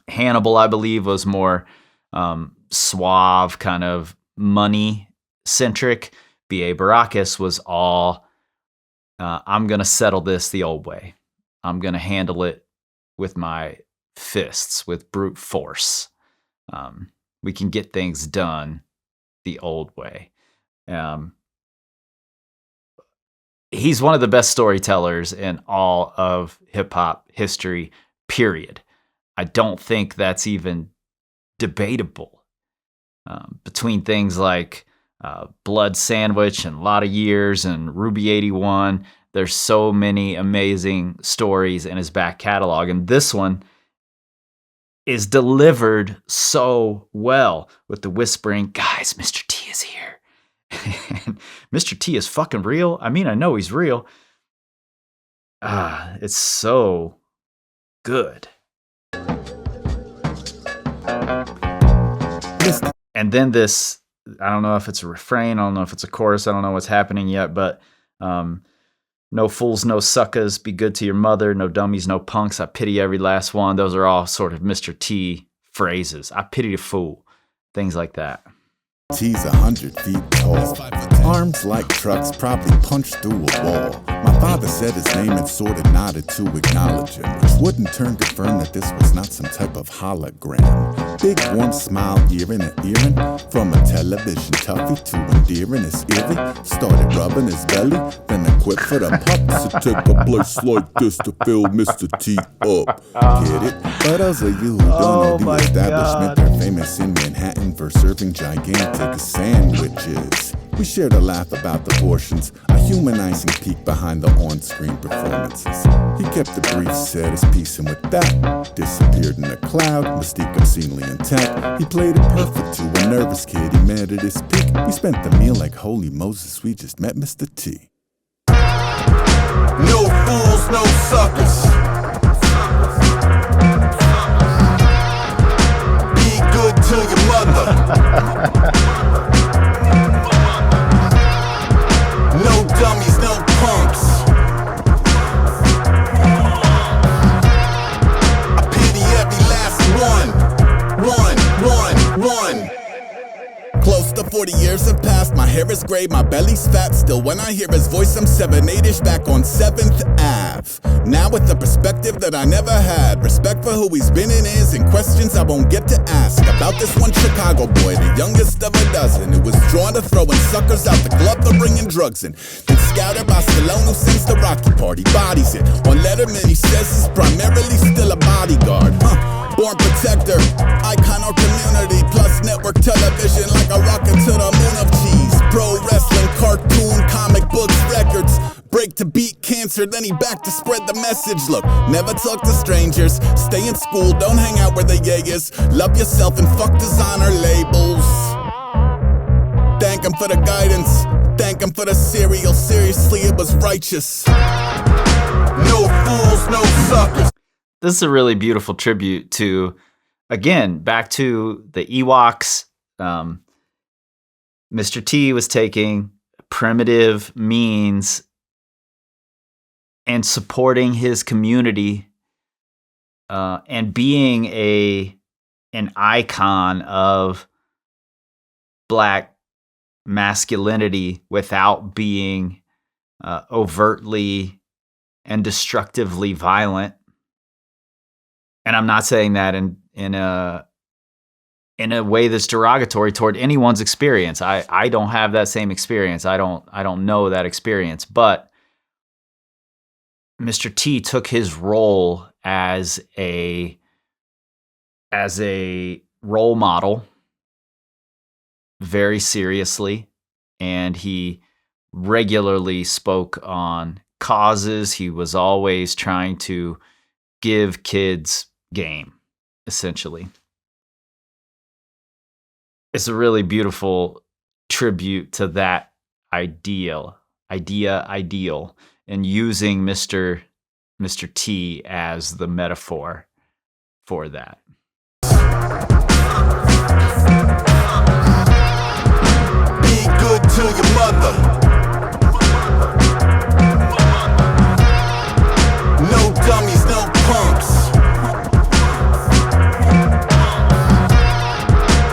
[SPEAKER 1] Hannibal, I believe, was more suave, kind of money-centric. B.A. Baracus was all, I'm going to settle this the old way. I'm going to handle it with my fists, with brute force. We can get things done the old way. He's one of the best storytellers in all of hip-hop history, period. I don't think that's even debatable. Between things like Blood Sandwich and A Lot of Years and Ruby 81, there's so many amazing stories in his back catalog. And this one is delivered so well with the whispering, "Guys, Mr. T is here." And Mr. T is fucking real. I mean, I know he's real. It's so good. And then this, I don't know if it's a refrain, I don't know if it's a chorus, I don't know what's happening yet, but no fools, no suckers, be good to your mother, no dummies, no punks, I pity every last one. Those are all sort of Mr. T phrases. I pity the fool, things like that.
[SPEAKER 2] T's 100 feet tall, arms like trucks, probably punched through a wall. My father said his name and sort of nodded to acknowledge him, which would in turn confirm that this was not some type of hologram. Big warm smile earring and earring, from a television toughie to endearing his eerie. Started rubbing his belly, then equipped for the pups to take a place like this to fill Mr. T up. Get it? But those of you who don't know the establishment, they're famous in Manhattan for serving gigantic sandwiches. We shared a laugh about the portions, a humanizing peek behind the on-screen performances. He kept the brief, said his piece, and with that, disappeared in a cloud, mystique obscenely intact. He played it perfect to a nervous kid he met at his peak. We spent the meal like holy Moses, we just met Mr. T.
[SPEAKER 5] No fools, no suckers. Be good to your mother. No dummies, no punks. I pity every last one. Close the 40 years have passed, my hair is gray, my belly's fat. Still when I hear his voice, I'm 7-8-ish back on 7th Ave. Now with the perspective that I never had, respect for who he's been and is, and questions I won't get to ask. About this one Chicago boy, the youngest of a dozen, who was drawn to throwing suckers out the glove to bringing drugs in. Then scouted by Stallone, who sings the Rocky Party, bodies it. On Letterman he says he's primarily still a bodyguard. Born protector, icon or community, plus network television like a rocket to the moon of cheese. Pro wrestling, cartoon, comic books, records. Break to beat cancer, then he back to spread the message. Look, never talk to strangers, stay in school, don't hang out where the yay is. Love yourself and fuck designer labels. Thank him for the guidance, thank him for the cereal. Seriously, it was righteous. No fools, no suckers.
[SPEAKER 1] This is a really beautiful tribute to, again, back to the Ewoks. Mr. T was taking primitive means and supporting his community and being an icon of Black masculinity without being overtly and destructively violent. And I'm not saying that in a way that's derogatory toward anyone's experience. I don't have that same experience. I don't know that experience. But Mr. T took his role as a role model very seriously, and he regularly spoke on causes. He was always trying to give kids game, essentially. It's a really beautiful tribute to that ideal, and using Mr. T as the metaphor for that.
[SPEAKER 5] Be good to your mother. No dummies, no punks.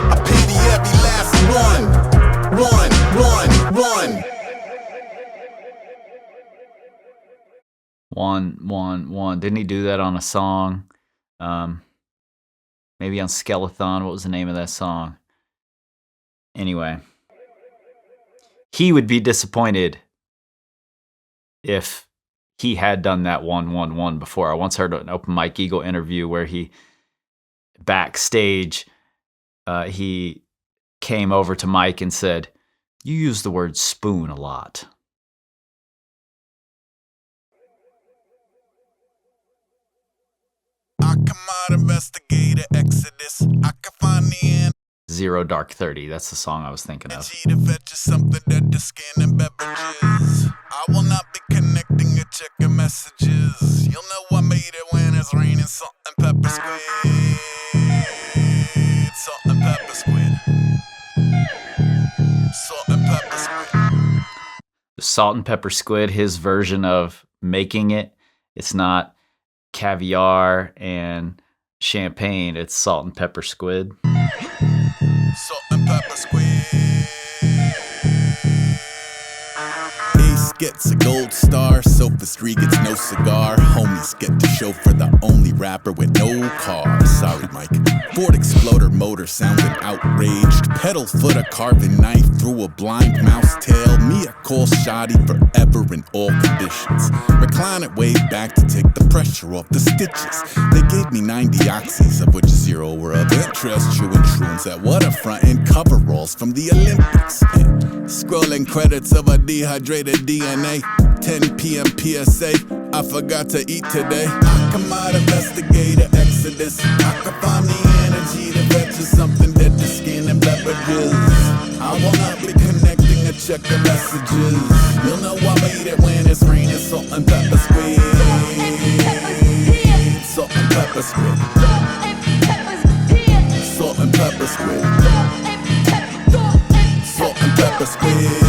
[SPEAKER 5] I pity every last one. Run.
[SPEAKER 1] One. Didn't he do that on a song? Maybe on Skeleton. What was the name of that song? Anyway, he would be disappointed if he had done that 1-1-1 before. I once heard an Open Mike Eagle interview where he backstage he came over to Mike and said, "You use the word spoon a lot."
[SPEAKER 5] I come out, investigator, Exodus. I can find the end.
[SPEAKER 1] Zero Dark 30. That's the song I was thinking of.
[SPEAKER 5] To fetch you something that the skin and beverages. I will not be connecting or checking messages. You'll know I made it when it's raining. Salt and pepper squid. Salt and pepper squid. Salt and pepper squid.
[SPEAKER 1] Salt and pepper squid, his version of making it. It's not caviar and champagne, it's salt and pepper squid.
[SPEAKER 5] Salt and pepper squid. Ace gets a gold star, Sophistry gets no cigar. Homies get to show for the only rapper with no car. Sorry, Mike. Ford Exploder motor sounding outraged. Pedal foot a carving knife through a blind mouse tail. Me a call shoddy forever in all conditions. Recline it way back to take the pressure off the stitches. They gave me 90 oxys, of which 0 were of interest. Chewing shrooms at waterfront and coveralls from the Olympics. Scrolling credits of a dehydrated DNA. 10 p.m. PSA, I forgot to eat today. I come out, investigator, Exodus. I can find the energy to fetch you something that the skin and beverages. I will not be connecting or check the messages. You'll know I made it when it's raining. Salt and pepper squid. Salt and pepper squid. Salt and pepper squid. Salt and pepper squid.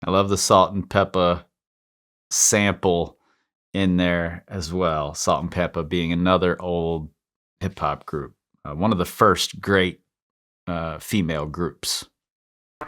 [SPEAKER 1] I love the salt and pepper sample in there as well. Salt and Pepper being another old hip hop group. one of the first great female groups.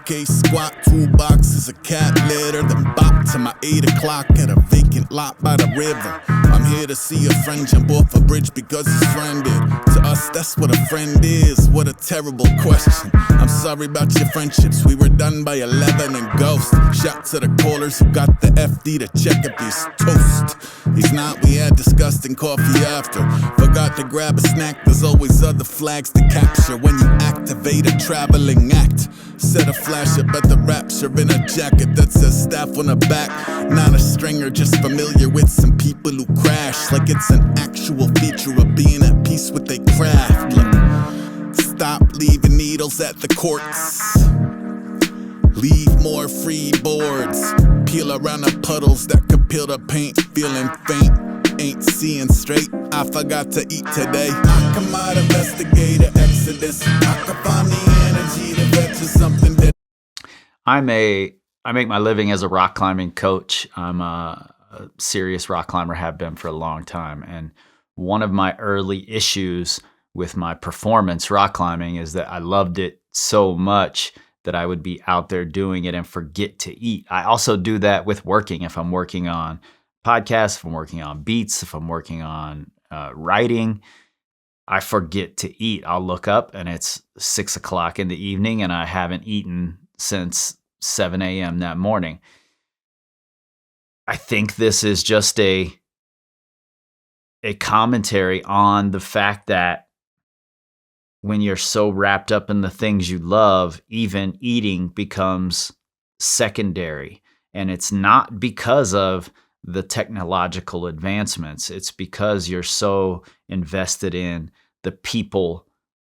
[SPEAKER 5] Case squat, 2 boxes of cat litter, then bop to my 8 o'clock at a vacant lot by the river. I'm here to see a friend jump off a bridge because his friend did. To us, that's what a friend is. What a terrible question. I'm sorry about your friendships. We were done by 11 and ghost. Shout to the callers who got the FD to check if he's toast. He's not, we had disgusting coffee after. Forgot to grab a snack, there's always other flags to capture when you activate a traveling act. Set a flash up at the rapture in a jacket that says staff on the back. Not a stringer, just familiar with some people who crash like it's an actual feature of being at peace with their craft. Look, stop leaving needles at the courts. Leave more free boards. Peel around the puddles that could peel the paint. Feeling faint, ain't seeing straight. I forgot to eat today. I come out investigator exodus. I can find the energy to vet to something that
[SPEAKER 1] I make my living as a rock climbing coach. I'm a serious rock climber, have been for a long time. And one of my early issues with my performance rock climbing is that I loved it so much that I would be out there doing it and forget to eat. I also do that with working. If I'm working on podcasts, if I'm working on beats, if I'm working on writing, I forget to eat. I'll look up and it's 6 o'clock in the evening and I haven't eaten since 7 a.m. that morning. I think this is just a commentary on the fact that when you're so wrapped up in the things you love, even eating becomes secondary. And it's not because of the technological advancements. It's because you're so invested in the people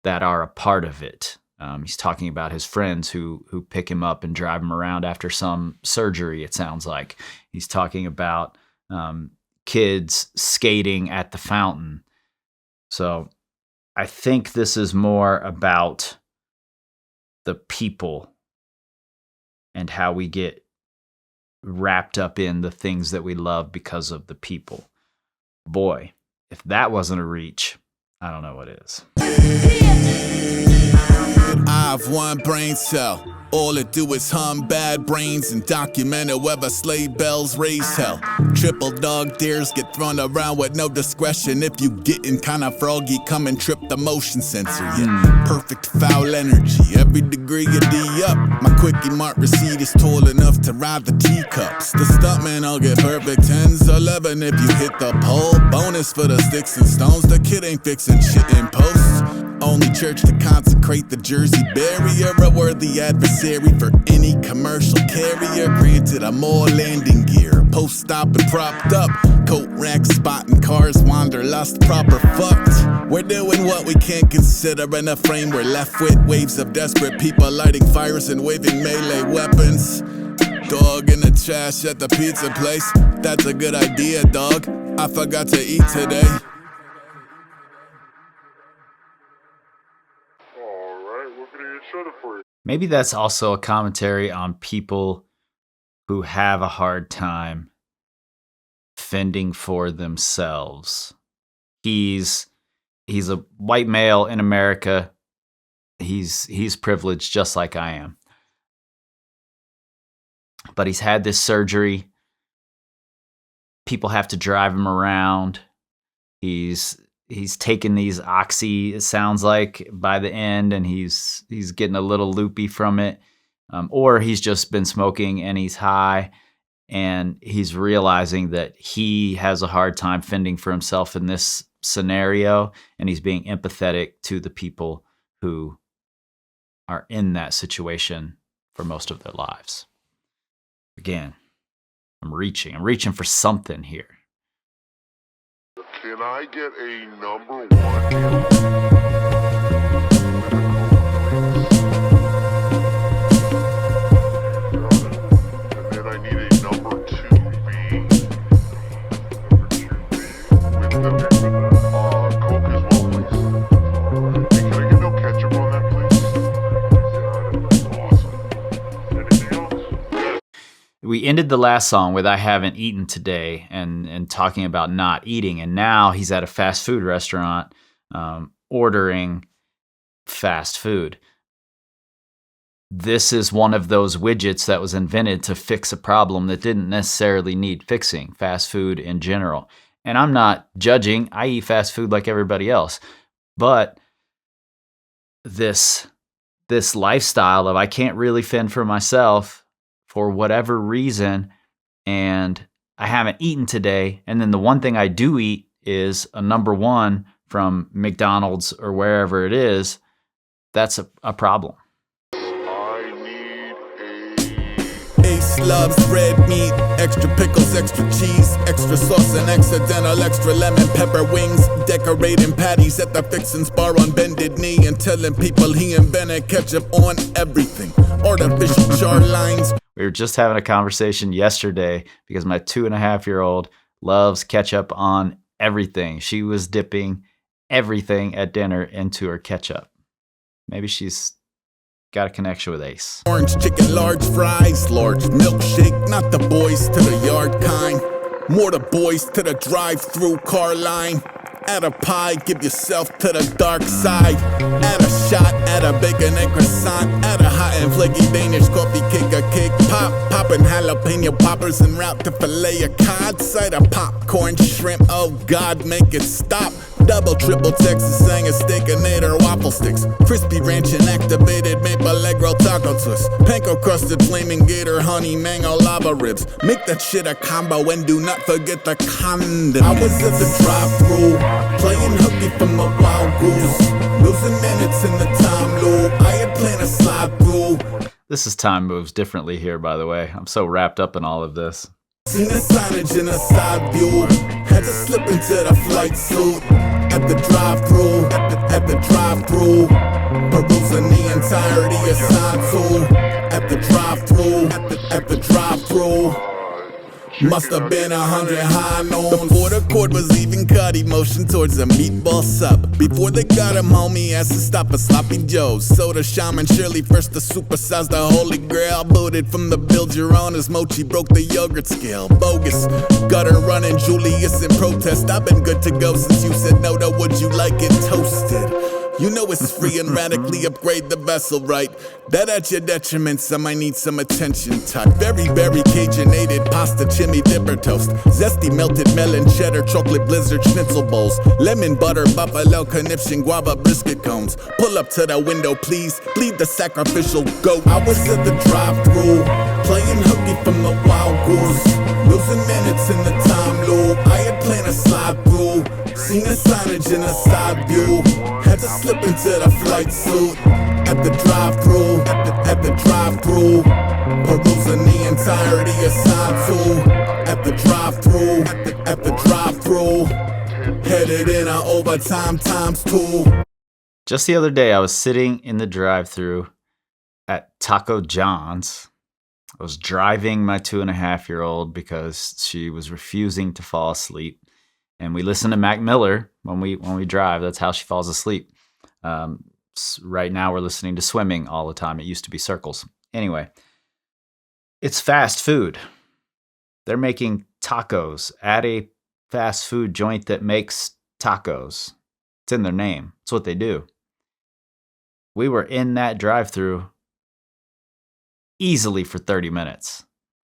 [SPEAKER 1] that are a part of it. He's talking about his friends who pick him up and drive him around after some surgery, it sounds like. He's talking about kids skating at the fountain. So I think this is more about the people and how we get wrapped up in the things that we love because of the people. Boy, if that wasn't a reach, I don't know what is.
[SPEAKER 5] I've one brain cell. All it do is hum bad brains and document it whether sleigh bells raise hell. Triple dog dares get thrown around with no discretion. If you getting kinda froggy, come and trip the motion sensor. Yeah, perfect foul energy, every degree of D up. My quickie mark receipt is tall enough to ride the teacups. The stuntman, I'll get perfect 10s, 11 if you hit the pole. Bonus for the sticks and stones, the kid ain't fixing shit in post. Only church to consecrate the Jersey barrier, a worthy adversary for any commercial carrier. Granted, I'm all landing gear, post-stop and propped up. Coat rack spotting cars, wanderlust proper fucked. We're doing what we can't consider in a frame we're left with. Waves of desperate people lighting fires and waving melee weapons. Dog in the trash at the pizza place. That's a good idea, dog. I forgot to eat today.
[SPEAKER 1] Maybe that's also a commentary on people who have a hard time fending for themselves. He's a white male in America. He's privileged just like I am. But he's had this surgery. People have to drive him around. He's taken these oxy, it sounds like, by the end, and he's getting a little loopy from it. Or he's just been smoking and he's high, and he's realizing that he has a hard time fending for himself in this scenario, and he's being empathetic to the people who are in that situation for most of their lives. Again, I'm reaching for something here.
[SPEAKER 9] Can I get a number one? And then I need a number 2B. With the Coke as well, please. Hey, can I get no ketchup on that, please? Awesome. Anything else?
[SPEAKER 1] We ended the last song with I Haven't Eaten Today and talking about not eating. And now he's at a fast food restaurant ordering fast food. This is one of those widgets that was invented to fix a problem that didn't necessarily need fixing, fast food in general. And I'm not judging. I eat fast food like everybody else. But this lifestyle of I can't really fend for myself for whatever reason, and I haven't eaten today, and then the one thing I do eat is a number one from McDonald's or wherever it is, that's a problem.
[SPEAKER 5] Ace loves red meat, extra pickles, extra cheese, extra sauce and accidental extra lemon pepper wings, decorating patties at the Fixin's bar on bended knee and telling people he invented ketchup on everything. Artificial char lines.
[SPEAKER 1] We were just having a conversation yesterday because my 2.5-year-old loves ketchup on everything. She was dipping everything at dinner into her ketchup. Maybe she's got a connection with Ace.
[SPEAKER 5] Orange chicken, large fries, large milkshake, not the boys to the yard kind. More the boys to the drive-through car line. Add a pie, give yourself to the dark side. Add a shot, add a bacon and croissant. Add a hot and flaky Danish coffee cake, a cake pop. Poppin' jalapeno poppers en route to fillet a cod. Side of popcorn, shrimp, oh God, make it stop. Double, triple Texas Angus steakinator waffle sticks. Crispy ranch and activated maple allegro taco twist. Panko crusted flaming gator honey mango lava ribs. Make that shit a combo and do not forget the condiment. I was at the drive-thru, playing hooky from a wild goose. Losing minutes in the time loop. I had planned a slide through.
[SPEAKER 1] This is time moves differently here, by the way. I'm so wrapped up in all of this.
[SPEAKER 5] Seen the signage in a side view. Had to slip into the flight suit. At the drive-thru, at the drive-thru. Perusing the entirety of side two. At the drive-thru, at the drive-thru. Must have been 100 high noons. Before the cord was even cut, he motioned towards a meatball sub. Before they got him home, he asked to stop at Sloppy Joe's. Soda shaman Shirley first to supersize the Holy Grail. Booted from the build you're on as Mochi broke the yogurt scale. Bogus, gutter running Julius in protest. I've been good to go since you said no to would you like it toasted. You know it's free and radically upgrade the vessel, right? That at your detriment, some I need some attention type. Very, very Cajun-ated pasta, chimney dipper toast. Zesty melted melon, cheddar, chocolate blizzard, schnitzel bowls. Lemon butter, buffalo conniption, guava brisket cones. Pull up to the window, please. Bleed the sacrificial goat. I was at the drive-thru, playing hooky from the wild goose. Losing minutes in the time loop. I had planned a slide through. Seen the signage in a side view. Had to slip into the flight suit. At the drive-thru, at the drive-thru. Perusing the entirety of side two. At the drive-thru, at the drive-thru. Headed in on overtime times 2.
[SPEAKER 1] Just the other day, I was sitting in the drive-thru at Taco John's. I was driving my 2.5-year-old because she was refusing to fall asleep. And we listen to Mac Miller when we drive. That's how she falls asleep. Right now we're listening to Swimming all the time. It used to be Circles. Anyway, it's fast food. They're making tacos at a fast food joint that makes tacos. It's in their name. It's what they do. We were in that drive-thru easily for 30 minutes.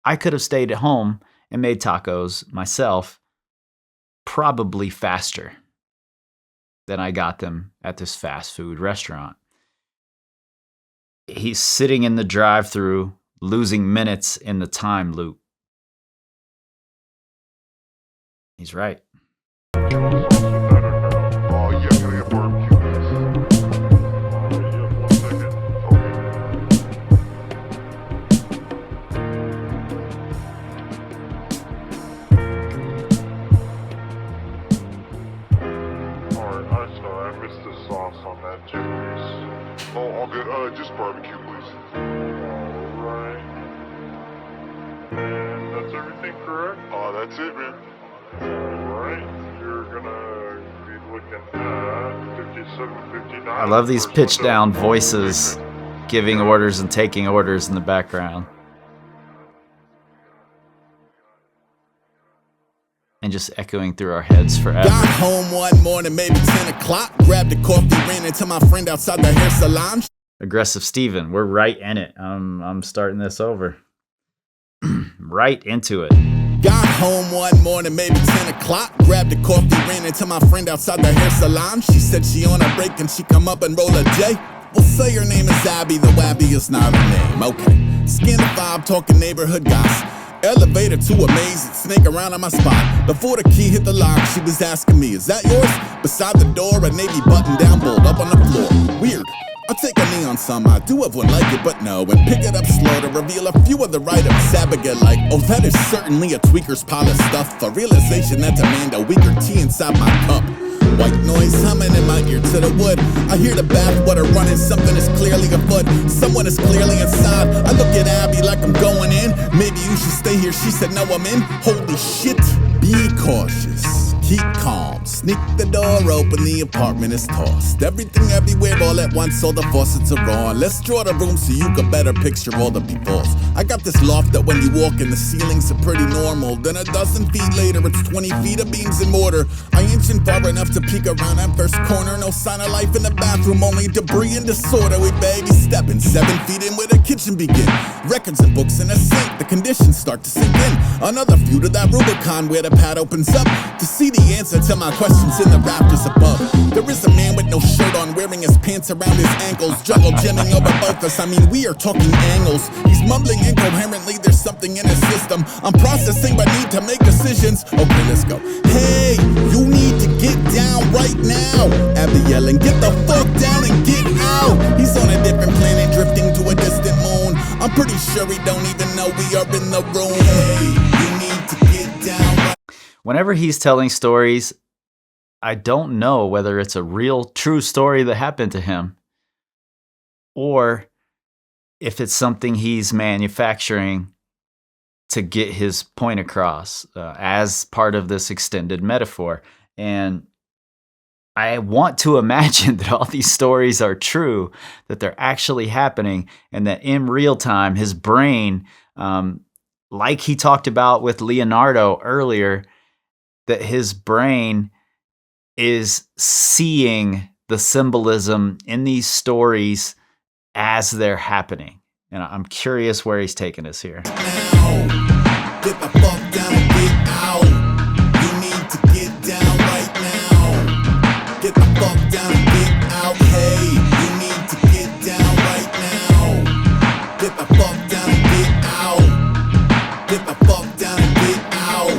[SPEAKER 1] I could have stayed at home and made tacos myself probably faster than I got them at this fast food restaurant. He's sitting in the drive-thru, losing minutes in the time loop. He's right.
[SPEAKER 9] Oh yeah, can I get barbecue, please? Yeah, 1 second. Alright, I'm sorry, I missed the sauce on that too, please. Oh, all good. Just barbecue, please. Alright. And that's everything, correct? Oh, that's it, man. Alright, you're gonna be looking at 57.59.
[SPEAKER 1] I love these pitch down voices giving orders and taking orders in the background. and just echoing through our heads forever.
[SPEAKER 5] Got home one morning, maybe 10 o'clock. Grabbed a coffee, ran into my friend outside the hair salon.
[SPEAKER 1] Aggressive Steven, we're right in it. I'm starting this over. Right into it.
[SPEAKER 5] Got home one morning, maybe 10 o'clock. Grabbed a coffee, ran into my friend outside the hair salon. She said she on a break and she come up and roll a J. Well, say her name is Abby, though Abby is not her name. Okay. Skin the vibe, talking neighborhood gossip. Elevator to a maze and snake around on my spot. Before the key hit the lock, she was asking me, is that yours? Beside the door, a navy button-down bulb up on the floor. Weird. I'll take a knee on some, I do have one like it, but no. And pick it up slow to reveal a few of the items. Abigail like, oh, that is certainly a tweaker's pile of stuff. A realization that demand a weaker tea inside my cup. White noise humming in my ear to the wood. I hear the bathwater running, something is clearly afoot. Someone is clearly inside. I look at Abby like I'm going in. Maybe you should stay here, she said no, I'm in. Holy shit, be cautious. Keep calm, sneak the door open, the apartment is tossed. Everything everywhere all at once, all the faucets are on. Let's draw the room so you can better picture all the peoples. I got this loft that when you walk in, the ceilings are pretty normal. Then a dozen feet later, it's 20 feet of beams and mortar. I inch in far enough to peek around that first corner. No sign of life in the bathroom, only debris and disorder. We baby stepping 7 feet in where the kitchen begin. Records and books in a sink, the conditions start to sink in. Another view to that Rubicon where the pad opens up to see the answer to my questions in the rafters above. There is a man with no shirt on, wearing his pants around his ankles, jungle jamming over both us. I mean, we are talking angles. He's mumbling incoherently, there's something in his system. I'm processing but need to make decisions. Okay, let's go. Hey, you need to get down right now. Abby yelling, get the fuck down and get out. He's on a different planet, drifting to a distant moon. I'm pretty sure he don't even know we are in the room. Hey, you need to get down right.
[SPEAKER 1] Whenever he's telling stories, I don't know whether it's a real, true story that happened to him or if it's something he's manufacturing to get his point across as part of this extended metaphor. And I want to imagine that all these stories are true, that they're actually happening, and that in real time, his brain, like he talked about with Leonardo earlier, that his brain is seeing the symbolism in these stories as they're happening. And I'm curious where he's taking us here.
[SPEAKER 5] Now, get the fuck down and get out. You need to get down right now. Get the fuck down and get out. Hey, you need to get down right now. Get the fuck down and get out. Get the fuck down and get out.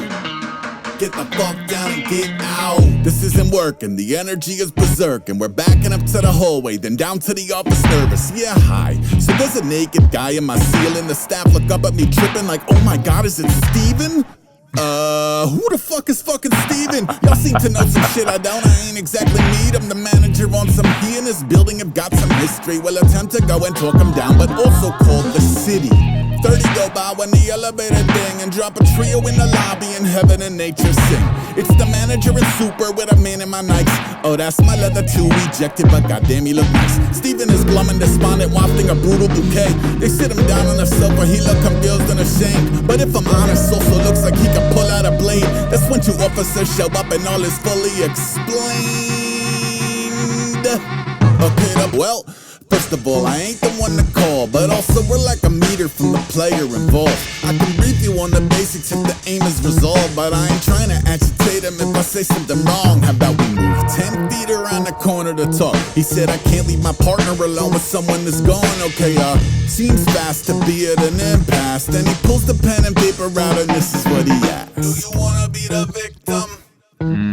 [SPEAKER 5] Get the fuck down and get out. This isn't working, the energy is berserk, and we're backing up to the hallway, then down to the office nervous. Yeah, hi. So there's a naked guy in my ceiling. The staff look up at me tripping like, oh my god, is it Steven? Who the fuck is fucking Steven? Y'all seem to know some shit I don't. I ain't exactly need. I'm the manager on some he in this building have got some history. We'll attempt to go and talk him down, but also called the city. 30 go by when the elevator ding and drop a trio in the lobby and heaven and nature sing. It's the manager and super with a man in my nights. Oh, that's my leather too, rejected, but goddamn he look nice. Steven is glum and despondent, wafting a brutal bouquet. They sit him down on the sofa, he look confused and ashamed. But if I'm honest, also looks like he can pull out a blade. That's when two officers show up and all is fully explained. Okay, well, first of all, I ain't the one to call, but also we're like a meter from the player involved. I can brief you on the basics if the aim is resolved, but I ain't trying to agitate him if I say something wrong. How about we move 10 feet around the corner to talk? He said I can't leave my partner alone with someone that's gone. Okay, seems fast to be at an impasse. Then he pulls the pen and paper out and this is what he asks. Do you wanna be the victim?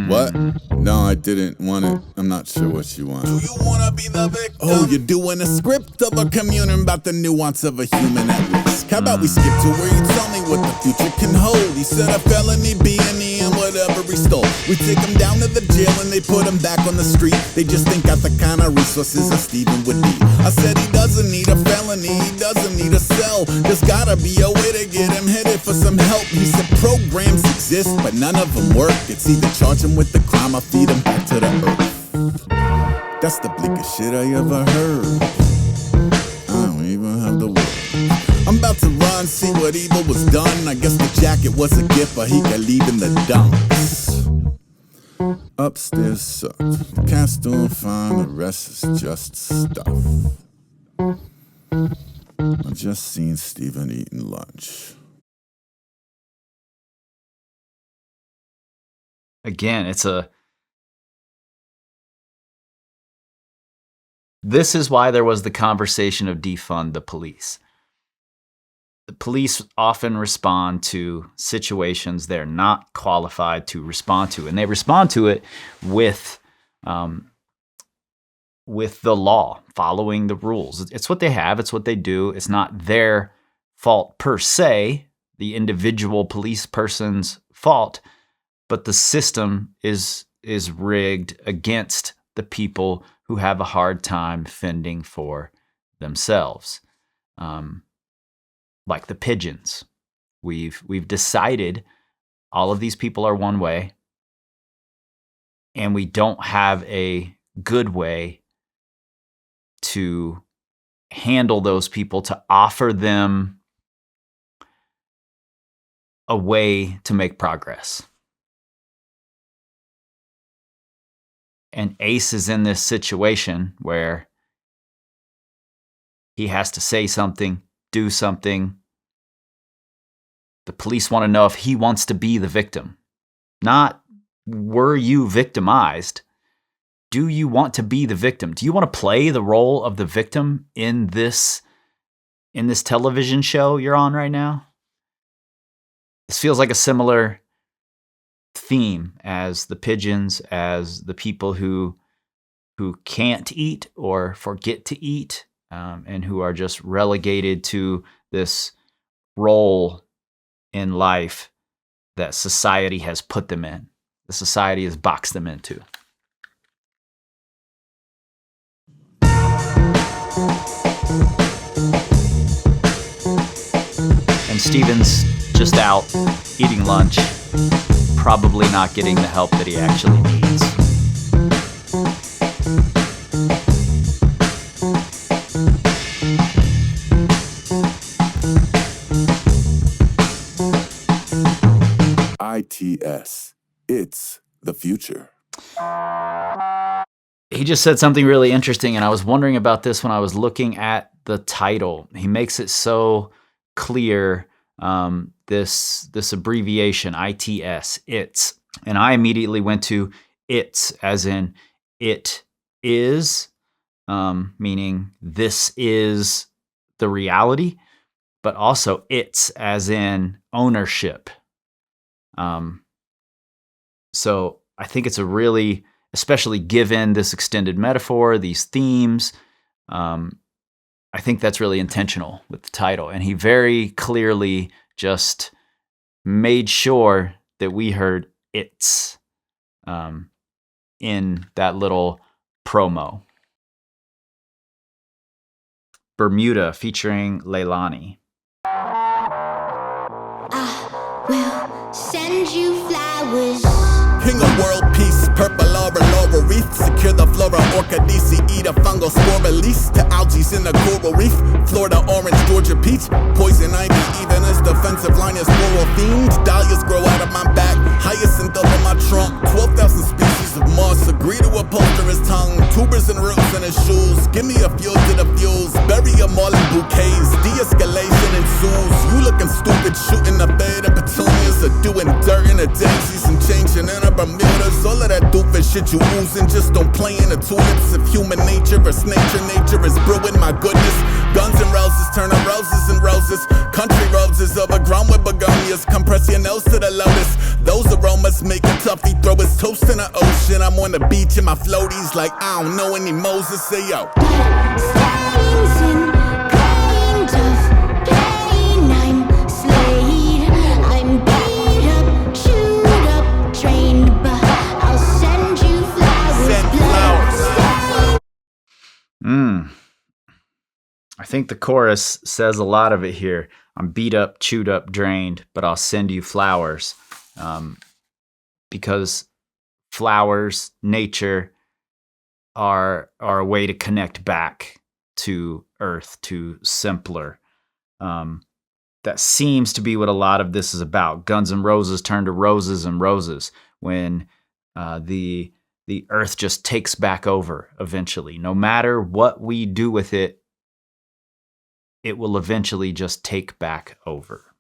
[SPEAKER 5] What? No, I didn't want it. I'm not sure what you want. Do you wanna be the victim? Oh, you're doing a script of a communion about the nuance of a human at risk. How about we skip to where you tell me what the future can hold? He said a felony B&E and whatever he stole. We take him down to the jail and they put him back on the street. They just ain't got the kind of resources a Steven would need. I said he doesn't need a felony, he doesn't need a cell. There's gotta be a way to get him headed for some help. He said programs exist, but none of them work. It's either charge him with the crime or feed him back to the earth. That's the bleakest shit I ever heard. I don't even have the words. I'm about to run, see what what evil was done. I guess the jacket was a gift, but he could leave in the dumps. Upstairs sucked. The cat's doing fine, the rest is just stuff. I just seen Steven eating lunch.
[SPEAKER 1] Again, this is why there was the conversation of defund the police. The police often respond to situations they're not qualified to respond to, and they respond to it with the law, following the rules. It's what they have. It's what they do. It's not their fault per se, the individual police person's fault, but the system is rigged against the people who have a hard time fending for themselves. Like the pigeons. We've decided all of these people are one way, and we don't have a good way to handle those people, to offer them a way to make progress. And Ace is in this situation where he has to say something, do something. The police want to know if he wants to be the victim. Not, were you victimized? Do you want to be the victim? Do you want to play the role of the victim in this television show you're on right now? This feels like a similar theme as the pigeons, as the people who can't eat or forget to eat, and who are just relegated to this role in life that society has put them in. The society has boxed them into. And Steven's just out eating lunch, probably not getting the help that he actually needs.
[SPEAKER 5] ITS. It's the future.
[SPEAKER 1] He just said something really interesting, and I was wondering about this when I was looking at the title. He makes it so clear, this abbreviation, ITS, it's. And I immediately went to it's, as in it is, meaning this is the reality, but also it's, as in ownership. So I think it's a really, especially given this extended metaphor, these themes, I think that's really intentional with the title. And he very clearly just made sure that we heard it's in that little promo. Bermuda featuring Leilani.
[SPEAKER 10] I will send you flowers.
[SPEAKER 5] King of world peace, purple aura, laurel wreath. Secure the flora, orchidese, eat a fungal spore release to algae's in the coral reef. Florida orange, Georgia peach, poison ivy, even as defensive line is floral themed. Dahlias grow out of my back, hyacinth over my trunk. 12,000 species of moss agree to upholster his tongue. Tubers and roots in his shoes. Give me a fuel to the fuels. Bury them all in bouquets. De-escalation ensues. You looking stupid, shooting the bed and petunias, or doing dirt in the daisies and changing in a Bermudas. All of that doofus shit you oozing, just don't play in the tulips. If human nature is nature is brewing, my goodness. Guns and roses turn to roses and roses. Country roses overgrown with begonias. Compress your nose to the lotus. Those aromas make a toughie throw his toast in the ocean. I'm on the beach in my floaties like I don't know any Moses. Say yo.
[SPEAKER 10] Stains and grains of pain. I'm slayed. I'm beat up, chewed up, trained, but I'll send you flowers.
[SPEAKER 5] Send flowers.
[SPEAKER 1] I think the chorus says a lot of it here. I'm beat up, chewed up, drained, but I'll send you flowers. Because flowers, nature, are a way to connect back to earth, to simpler. that seems to be what a lot of this is about. Guns N' Roses turn to roses and roses when the earth just takes back over eventually. No matter what we do with it, it will eventually just take back over.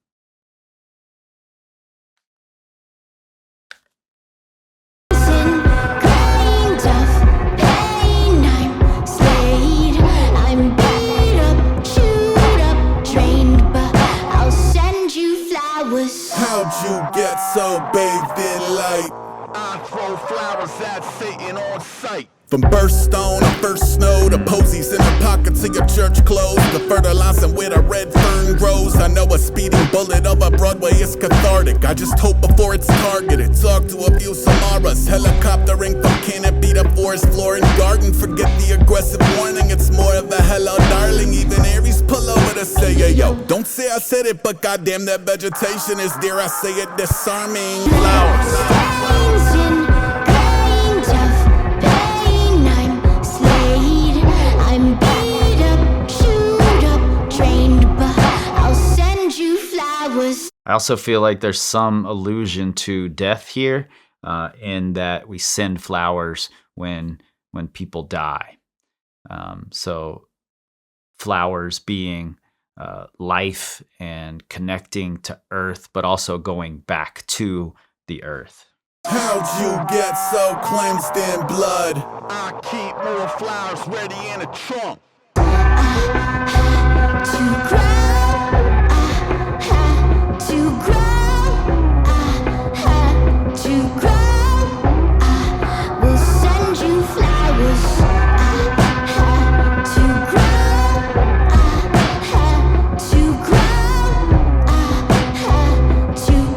[SPEAKER 5] How'd you get so bathed in light? I throw flowers at Satan on sight. From birthstone to first snow to posies in the pockets of your church clothes, to fertilizing where a red fern grows. I know a speeding bullet over Broadway is cathartic. I just hope before it's targeted. Talk to a few Samaras, helicoptering from canopy to forest floor and garden. Forget the aggressive warning, it's more of a hello darling. Even Aries pull over to say, hey, yo, don't say I said it, but goddamn that vegetation is, dare I say it, disarming. Flowers.
[SPEAKER 1] I also feel like there's some allusion to death here, in that we send flowers when people die. So flowers being life and connecting to earth, but also going back to the earth.
[SPEAKER 5] How'd you get so cleansed in blood? I keep more flowers ready in a trunk.
[SPEAKER 10] To grow, to grow, we'll send you flowers. To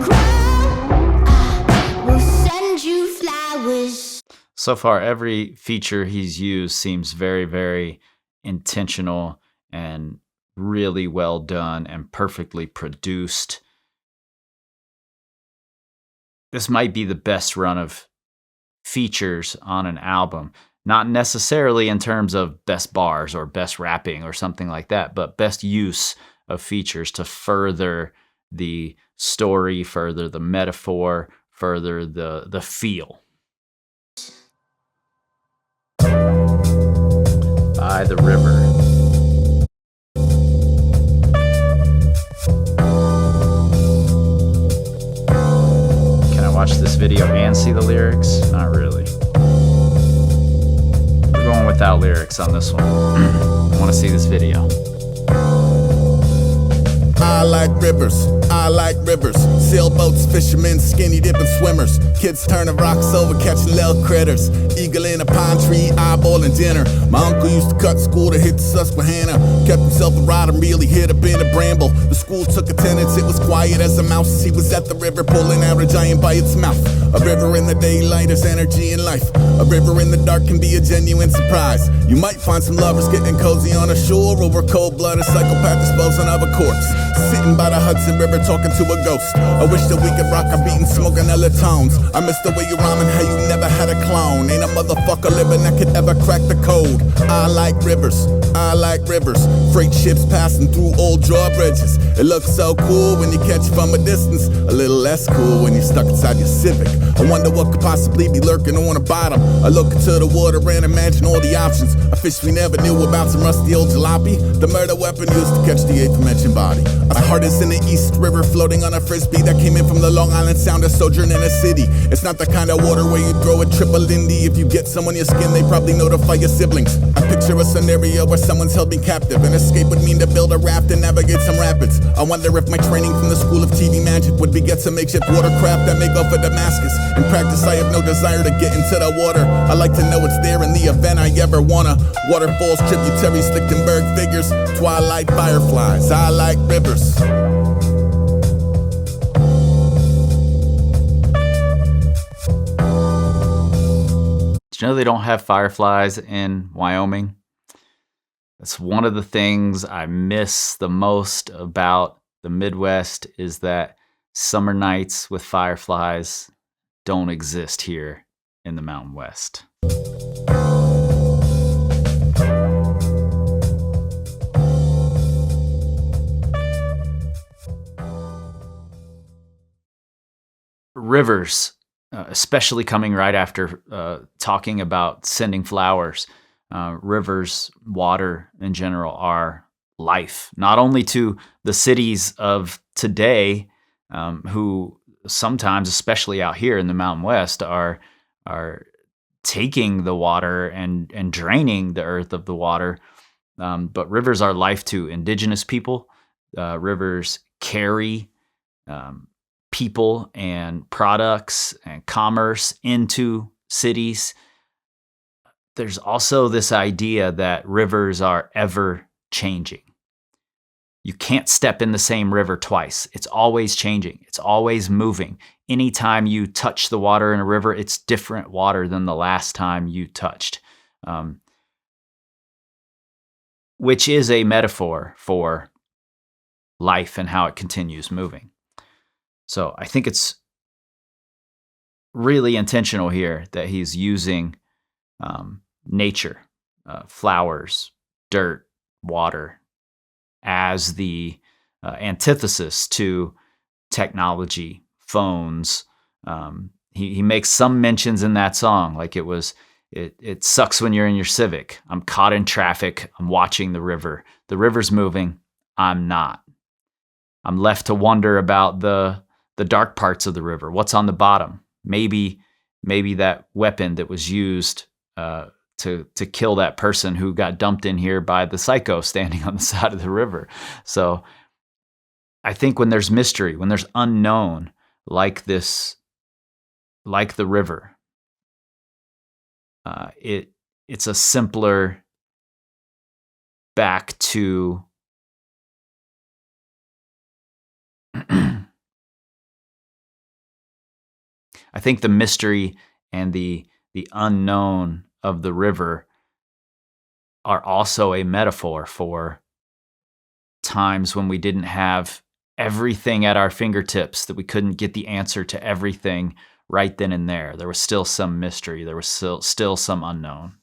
[SPEAKER 10] grow, we'll send you flowers.
[SPEAKER 1] So far, every feature he's used seems very, very intentional and really well done and perfectly produced. This might be the best run of features on an album. Not necessarily in terms of best bars or best rapping or something like that, but best use of features to further the story, further the metaphor, further the feel. By the river. Watch this video and see the lyrics? Not really. We're going without lyrics on this one. I want to see this video.
[SPEAKER 5] I like rivers, sailboats, fishermen, skinny dipping swimmers, kids turning rocks over, catching little critters, eagle in a pine tree, eyeballing dinner. My uncle used to cut school to hit the Susquehanna, kept himself a rod and really hit up in a bramble. The school took attendance, it was quiet as a mouse. He was at the river pulling out a giant by its mouth. A river in the daylight is energy and life. A river in the dark can be a genuine surprise. You might find some lovers getting cozy on a shore over cold-blooded psychopath disposing of a corpse. Sitting by the Hudson River talking to a ghost. I wish that we could rock a beat and smoke another tones. I miss the way you rhyme and how you never had a clone. Ain't a motherfucker living that could ever crack the code. I like rivers. Freight ships passing through old drawbridges. It looks so cool when you catch it from a distance. A little less cool when you're stuck inside your Civic. I wonder what could possibly be lurking on the bottom. I look into the water and imagine all the options. A fish we never knew about, some rusty old jalopy. The murder weapon used to catch the aforementioned body. My heart is in the East River, floating on a frisbee that came in from the Long Island Sound, a sojourn in a city. It's not the kind of water where you throw a triple Lindy. If you get some on your skin, they probably notify your siblings. I picture a scenario where someone's held me captive. An escape would mean to build a raft and navigate some rapids. I wonder if my training from the school of TV magic would beget some makeshift watercraft that may go for Damascus. In practice, I have no desire to get into the water. I like to know it's there in the event I ever wanna. Waterfalls, tributaries, Lichtenberg figures, twilight fireflies. I like rivers.
[SPEAKER 1] Did you know they don't have fireflies in Wyoming? That's one of the things I miss the most about the Midwest, is that summer nights with fireflies don't exist here in the Mountain West. rivers, especially coming right after talking about sending flowers, rivers, water in general are life, not only to the cities of today, who sometimes, especially out here in the Mountain West, are taking the water and draining the earth of the water. But rivers are life to indigenous people. Rivers carry people and products and commerce into cities. There's also this idea that rivers are ever changing. You can't step in the same river twice. It's always changing. It's always moving. Anytime you touch the water in a river, it's different water than the last time you touched, which is a metaphor for life and how it continues moving. So I think it's really intentional here that he's using nature, flowers, dirt, water, as the antithesis to technology, phones. He makes some mentions in that song, like it sucks when you're in your Civic. I'm caught in traffic. I'm watching the river. The river's moving. I'm not. I'm left to wonder about the dark parts of the river. What's on the bottom? Maybe that weapon that was used to kill that person who got dumped in here by the psycho standing on the side of the river. So I think when there's mystery, when there's unknown like this, like the river, it's a simpler back to I think the mystery and the unknown of the river are also a metaphor for times when we didn't have everything at our fingertips, that we couldn't get the answer to everything right then and there. There was still some mystery. There was still some unknown.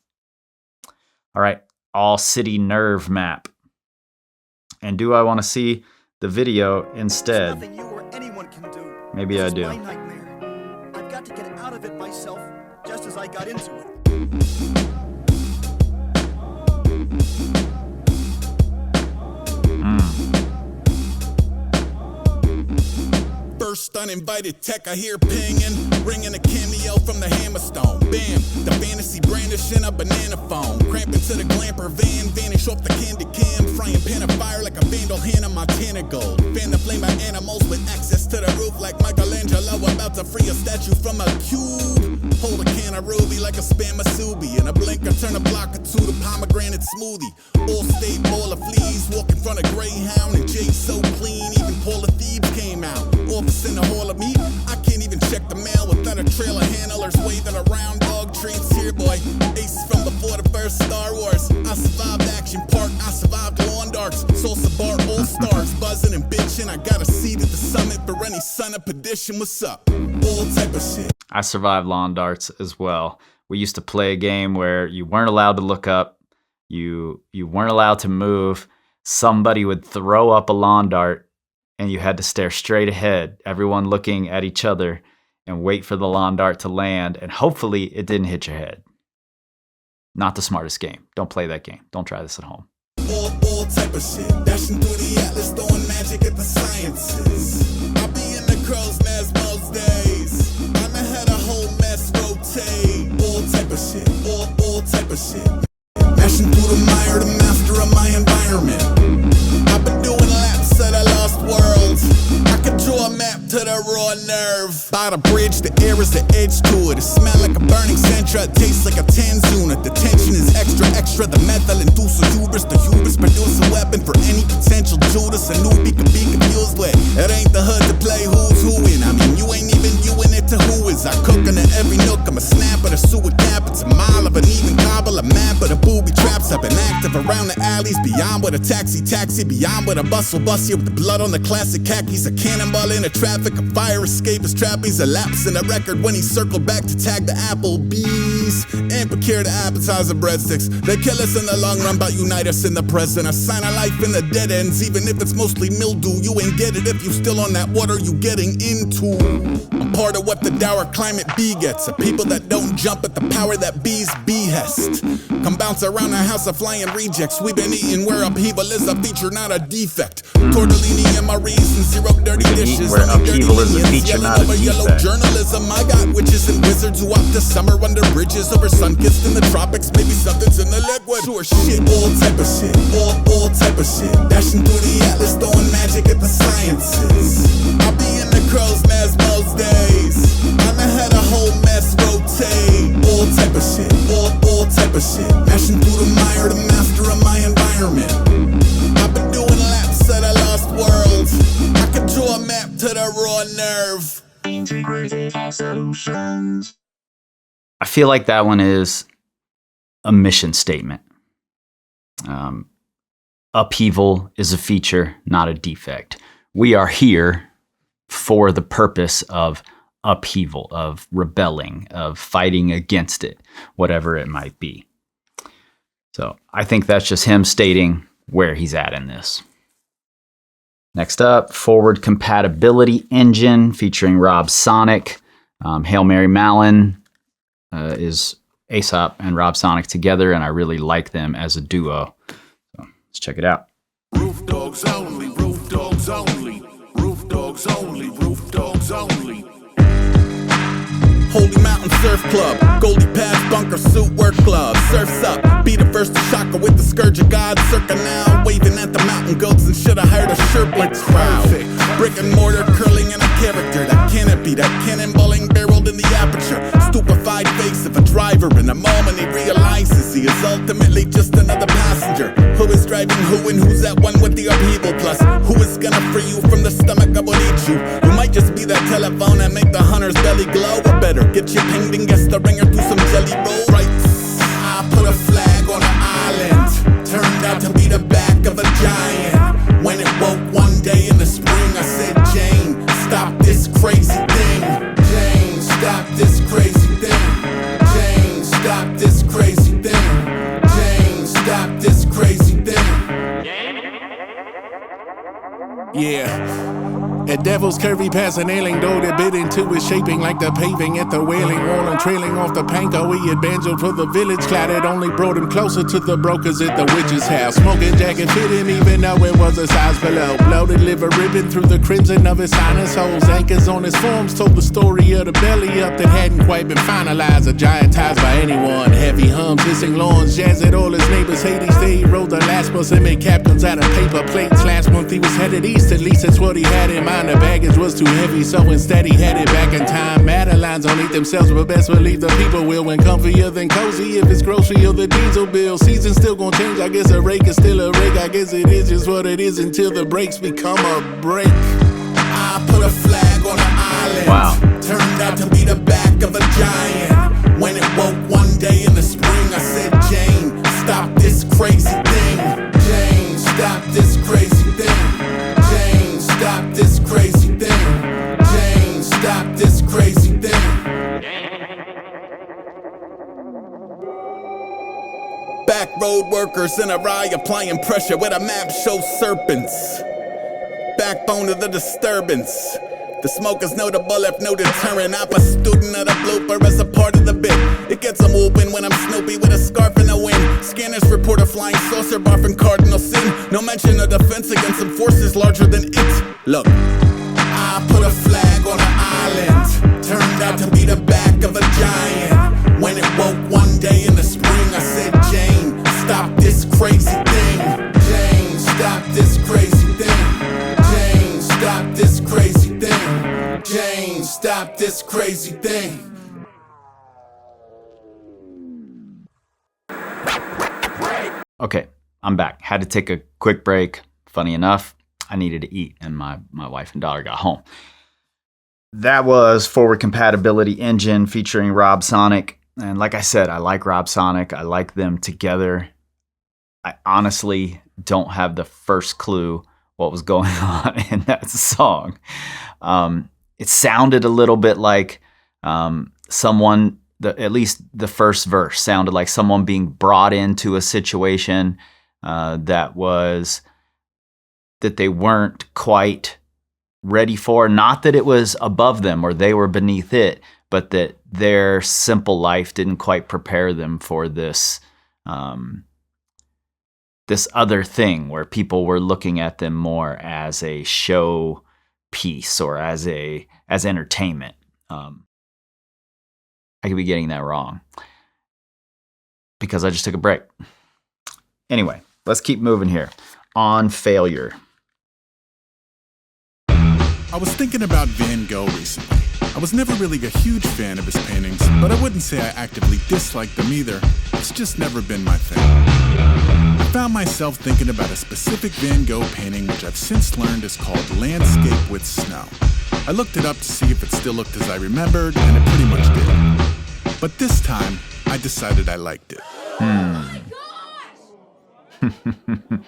[SPEAKER 1] All right, all city nerve map. And do I want to see the video instead?
[SPEAKER 11] Nothing you or anyone can do.
[SPEAKER 1] Maybe I
[SPEAKER 11] This is
[SPEAKER 1] do.
[SPEAKER 11] my nightmare. I've got to get out of it myself, just as I got into it.
[SPEAKER 5] First uninvited tech I hear pinging, ringing a cameo from the Hammerstone. Bam, the fantasy brandishing a banana phone. Cramping to the glamper van, vanish off the candy cam. Frying pan of fire like a vandal Hannah Montana gold. Fan the flame by animals with access to the roof like Michelangelo about to free a statue from a cube. Hold a can of ruby like a spam Masubi. In a blink I turn a block or two to pomegranate smoothie. All state, all of fleas, walk in front of Greyhound and Jay so clean. Even Paul of Thebes came out. Office in the hall of meat, I can't even check the mail without a trail of handlers waving around dog treats. Here, boy, aces from before the first Star Wars. I survived Action Park, I survived lawn darts. Salsa bar, all stars, buzzing and bitching. I got a seat at the summit for any son of perdition. What's up? All type of shit.
[SPEAKER 1] I survived lawn darts as well. We used to play a game where you weren't allowed to look up, you weren't allowed to move. Somebody would throw up a lawn dart, and you had to stare straight ahead, everyone looking at each other, and wait for the lawn dart to land, and hopefully it didn't hit your head. Not the smartest game. Don't play that game. Don't try this at home.
[SPEAKER 5] All type of shit. Dashing through the atlas, throwing magic at the sciences. I'll be in the crow's nest most days. I'ma have a whole mess rotate. All type of shit. All type of shit. Mashing through the mire, the master of my environment. I've been doing laps of the lost world. I could draw a map to the raw nerve. By the bridge, the air is the edge to it. It smells like a burning centra, it tastes like a tanzuna. The tension is extra, the methyl induce a hubris. The hubris produce a weapon for any potential Judas. A newbie could be confused with. It ain't the hood to play who's who in. I mean, you ain't even you in it to who is. I cook into every nook, I'm a snapper, the sewer cap. It's a mile of an even cobble, a map of the booby traps. I've been active around the alleys, beyond with a taxi, beyond with a bus will bust you with the blood on the classic khakis. A cannonball in the traffic, a fire escape, his trapeze, a lapse in the record when he circled back to tag the Applebee's and procure the appetizer breadsticks. They kill us in the long run, but unite us in the present. A sign of life in the dead ends, even if it's mostly mildew. You ain't get it if you still on that water you getting into. I'm part of what the dour climate bee gets. A people that don't jump at the power that bees behest. Come bounce around a house of flying rejects. We've been eating where upheaval is a feature, not a defect. Tortellini and Marie's and zero dirty dishes.
[SPEAKER 1] Where upheaval is a feature, not a
[SPEAKER 5] yellow
[SPEAKER 1] defect.
[SPEAKER 5] journalism. I got witches and wizards who opt to summer under bridges over sun-kissed in the tropics. Maybe something's in the liquid. Sure shit, all type of shit, all type of shit. Dashing through the atlas, throwing magic at the sciences. I'll be in the crow's nest most days. I'm ahead a whole mess rotate. All type of shit, all type of shit. Mashing through the mire, the master of my environment. I've been doing laps at a lost world. I can draw a map to the raw nerve.
[SPEAKER 1] I feel like that one is a mission statement. Upheaval is a feature, not a defect. We are here for the purpose of upheaval, of rebelling, of fighting against it, whatever it might be. So I think that's just him stating where he's at in this. Next up, Forward Compatibility Engine featuring Rob Sonic. Hail Mary Mallon is Aesop and Rob Sonic together, and I really like them as a duo. So let's check it out.
[SPEAKER 5] Roof dogs only, roof dogs only, roof dogs only, roof dogs only. Holy Mountain Surf Club, Goldie Pads, bunker suit, work gloves, surfs up, be the first to shock her with the scourge of God, circa now, waving at the mountain goats and should have hired a Sherplin's crowd. Brick and mortar curling in a character, that canopy, that cannonballing barreled in the aperture, stupefied face of a driver in a moment he realizes he is ultimately just another passenger. Who is driving who and who's at one with the upheaval plus? Who is gonna free you from the stomach that will eat you? You might just be that telephone and make the hunter's belly glow, or better, get you pinged and guess the ringer through some jelly roll. Right, I put a flag on an island, turned out to be the back of a giant. When it woke one day in the spring, I said, Jane, stop this crazy thing. Jane, stop this crazy thing. Jane, stop this crazy thing. Jane, stop this crazy thing.
[SPEAKER 12] Yeah. A devil's curvy past an ailing door that bit into it, shaping like the paving at the wailing wall and trailing off the panko. He had banjoed for the village, clad it only brought him closer to the brokers at the witch's house. Smoking jacket fit him even though it was a size below. Bloated liver ripping through the crimson of his sinus holes. Anchors on his forms told the story of the belly up that hadn't quite been finalized or giantized by anyone. Heavy hums, hissing lawns, jazz at all his neighbors hate. He stayed, rode the last bus and made captains out of paper plates. Last month he was headed east, at least that's what he had in mind. The baggage was too heavy, so instead he headed back in time. Madeline's don't eat themselves, but best believe the people will. When comfier than cozy, if it's grocery or the diesel bill. Season's still gonna change, I guess a rake is still a rake. I guess it is just what it is until the breaks become a break.
[SPEAKER 5] I put a flag on an island.
[SPEAKER 1] Wow.
[SPEAKER 5] Turned out to be the back of a giant. When it woke one day in the spring, I said, Jane, stop this crazy thing. Jane, stop this crazy thing. Jane, stop this crazy thing. Jane, stop this crazy thing. Back road workers in a rye applying pressure with a map shows serpents. Backbone of the disturbance. The smoke is notable if no deterrent. I'm a student of the blooper as a part of the bit. It gets them whooping when I'm Snoopy with a scarf in the wind. Scanners report a flying saucer barfing cardinal sin. No mention of defense against some forces larger than it. Look, I put a flag on an island. Turned out to be the back of a giant. When it woke one day in the spring, I said, Jane, stop this crazy thing. Jane, stop this crazy thing. Jane, stop this crazy thing. Jane, stop this crazy thing.
[SPEAKER 1] Okay, I'm back. Had to take a quick break. Funny enough, I needed to eat, and my wife and daughter got home. That was Forward Compatibility Engine featuring Rob Sonic. And like I said, I like Rob Sonic. I like them together. I honestly don't have the first clue what was going on in that song. It sounded a little bit like someone, at least the first verse sounded like someone being brought into a situation that they weren't quite ready for. Not that it was above them or they were beneath it, but that their simple life didn't quite prepare them for this this other thing where people were looking at them more as a show piece or as entertainment. I could be getting that wrong because I just took a break. Anyway, let's keep moving here. On failure.
[SPEAKER 12] I was thinking about Van Gogh recently. I was never really a huge fan of his paintings, but I wouldn't say I actively disliked them either. It's just never been my thing. I found myself thinking about a specific Van Gogh painting which I've since learned is called Landscape with Snow. I looked it up to see if it still looked as I remembered, and it pretty much did. But this time, I decided I liked it.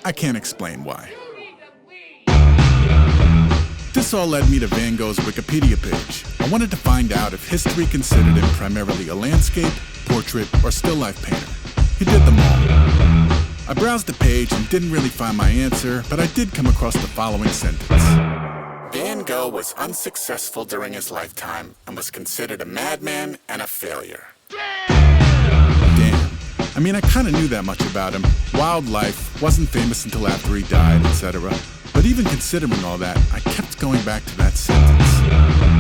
[SPEAKER 12] I can't explain why. This all led me to Van Gogh's Wikipedia page. I wanted to find out if history considered him primarily a landscape, portrait, or still life painter. He did them all. I browsed the page and didn't really find my answer, but I did come across the following sentence. Van Gogh was unsuccessful during his lifetime and was considered a madman and a failure. Damn. I mean, I kind of knew that much about him. Wildlife, wasn't famous until after he died, etc. But even considering all that, I kept going back to that sentence.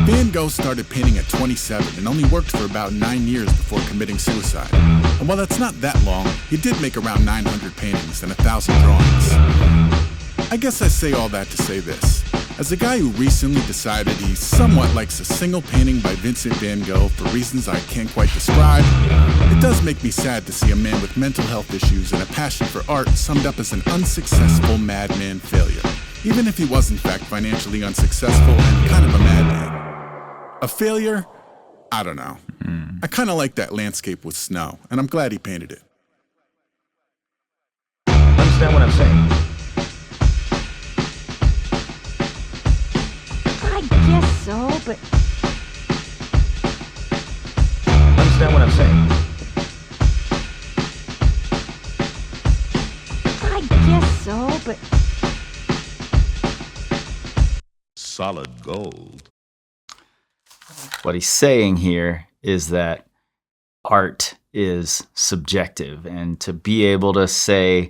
[SPEAKER 12] Van Gogh started painting at 27 and only worked for about 9 years before committing suicide. And while that's not that long, he did make around 900 paintings and 1,000 drawings. I guess I say all that to say this. As a guy who recently decided he somewhat likes a single painting by Vincent van Gogh for reasons I can't quite describe, it does make me sad to see a man with mental health issues and a passion for art summed up as an unsuccessful madman failure, even if he was in fact financially unsuccessful and kind of a madman. A failure? I don't know. I kind of like that Landscape with Snow, and I'm glad he painted it.
[SPEAKER 13] Understand what I'm saying?
[SPEAKER 10] I guess so, but
[SPEAKER 13] Understand what I'm saying?
[SPEAKER 10] I guess so, but
[SPEAKER 14] solid gold.
[SPEAKER 1] What he's saying here is that art is subjective, and to be able to say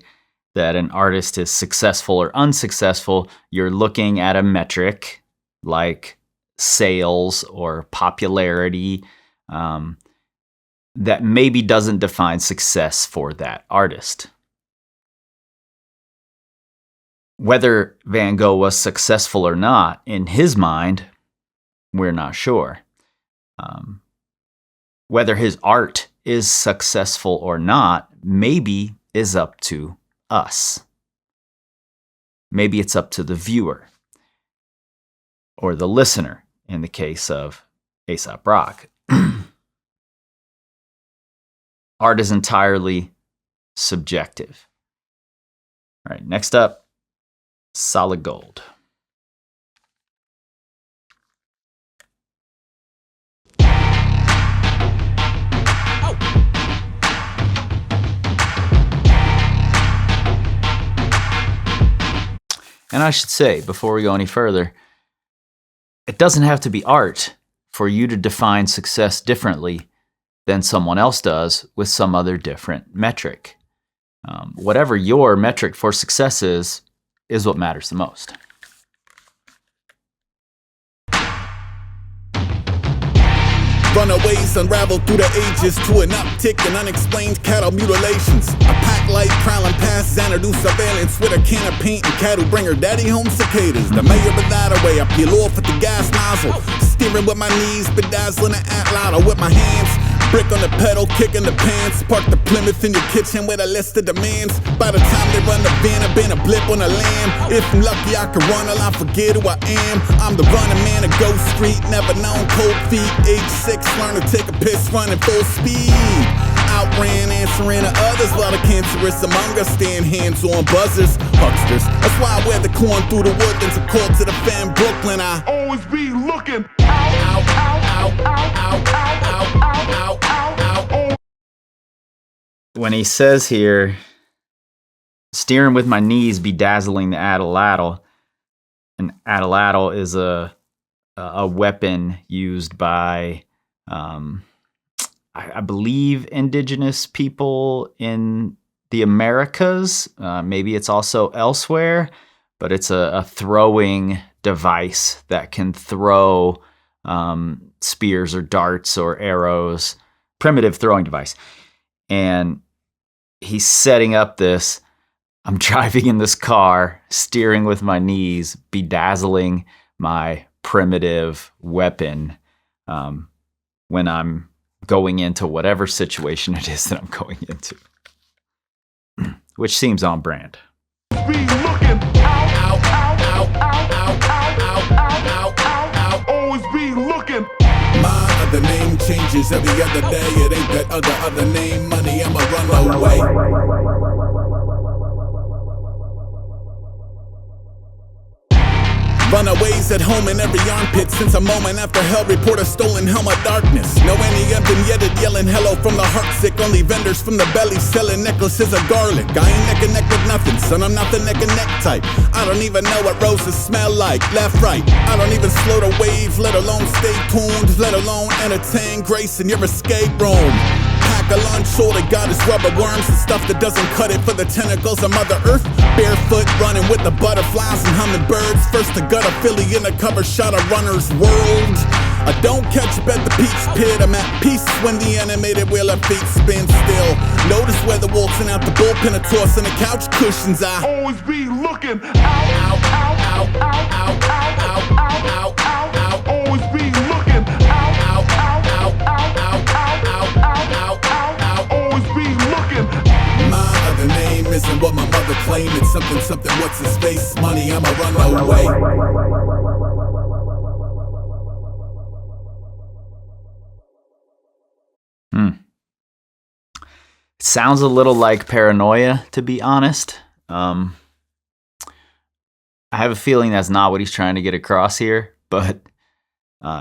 [SPEAKER 1] that an artist is successful or unsuccessful, you're looking at a metric like sales or popularity that maybe doesn't define success for that artist. Whether Van Gogh was successful or not, in his mind, we're not sure. Whether his art is successful or not, maybe is up to us. Maybe it's up to the viewer or the listener in the case of Aesop Rock. Art is entirely subjective. All right, next up, solid gold. And I should say, before we go any further, it doesn't have to be art for you to define success differently than someone else does with some other different metric. Whatever your metric for success is what matters the most.
[SPEAKER 5] Runaways unravel through the ages to an uptick in unexplained cattle mutilations. A pack light prowling past Xanadu surveillance with a can of paint and cattle bring her daddy home cicadas. The mayor without a way, I peel off at the gas nozzle. Steering with my knees, bedazzling the Atlanta with my hands. Brick on the pedal, kicking the pants. Park the Plymouth in your kitchen with a list of demands. By the time they run the van, I've been a blip on a lamb. If I'm lucky, I can run till I forget who I am. I'm the running man of Ghost Street, never known cold feet. Age 6, learn to take a piss running full speed. Outran answering to others, while the cancerous among us stand hands on buzzers. Hucksters, that's why I wear the corn through the woodlands. A call to the fan Brooklyn. I
[SPEAKER 9] always be looking
[SPEAKER 1] When he says here, steering with my knees, bedazzling the addle-addle, An atlatl is a weapon used by, I believe, indigenous people in the Americas. Maybe it's also elsewhere, but it's a throwing device that can throw spears or darts or arrows, primitive throwing device. And he's setting up this. I'm driving in this car, steering with my knees, bedazzling my primitive weapon when I'm going into whatever situation it is that I'm going into, which seems on brand.
[SPEAKER 9] Be looking out, always be looking.
[SPEAKER 5] My other name changes every other day. It ain't that other name. Money, I'ma run away. Runaways at home in every armpit. Since a moment after hell, report a stolen helm of darkness. No any been yet yelling hello from the heart sick. Only vendors from the belly selling necklaces of garlic. I ain't neck and neck with nothing, son, I'm not the neck and neck type. I don't even know what roses smell like, left, right. I don't even slow the wave, let alone stay tuned, let alone entertain grace in your escape room. Pack a lunch, all they got is rubber worms and stuff that doesn't cut it for the tentacles of Mother Earth. Barefoot running with the butterflies and hummingbirds. First to gut a Philly in a cover shot of Runner's World. I don't catch up at the peach pit. I'm at peace when the animated wheel of feet spin still. Notice where the waltzing out the bullpen are tossing the couch cushions. I
[SPEAKER 9] always be looking out, always be looking out, always be looking.
[SPEAKER 5] My other name isn't what my mother claimed. It's something, what's his face? Money, I'ma run away.
[SPEAKER 1] Sounds a little like paranoia, to be honest. I have a feeling that's not what he's trying to get across here, but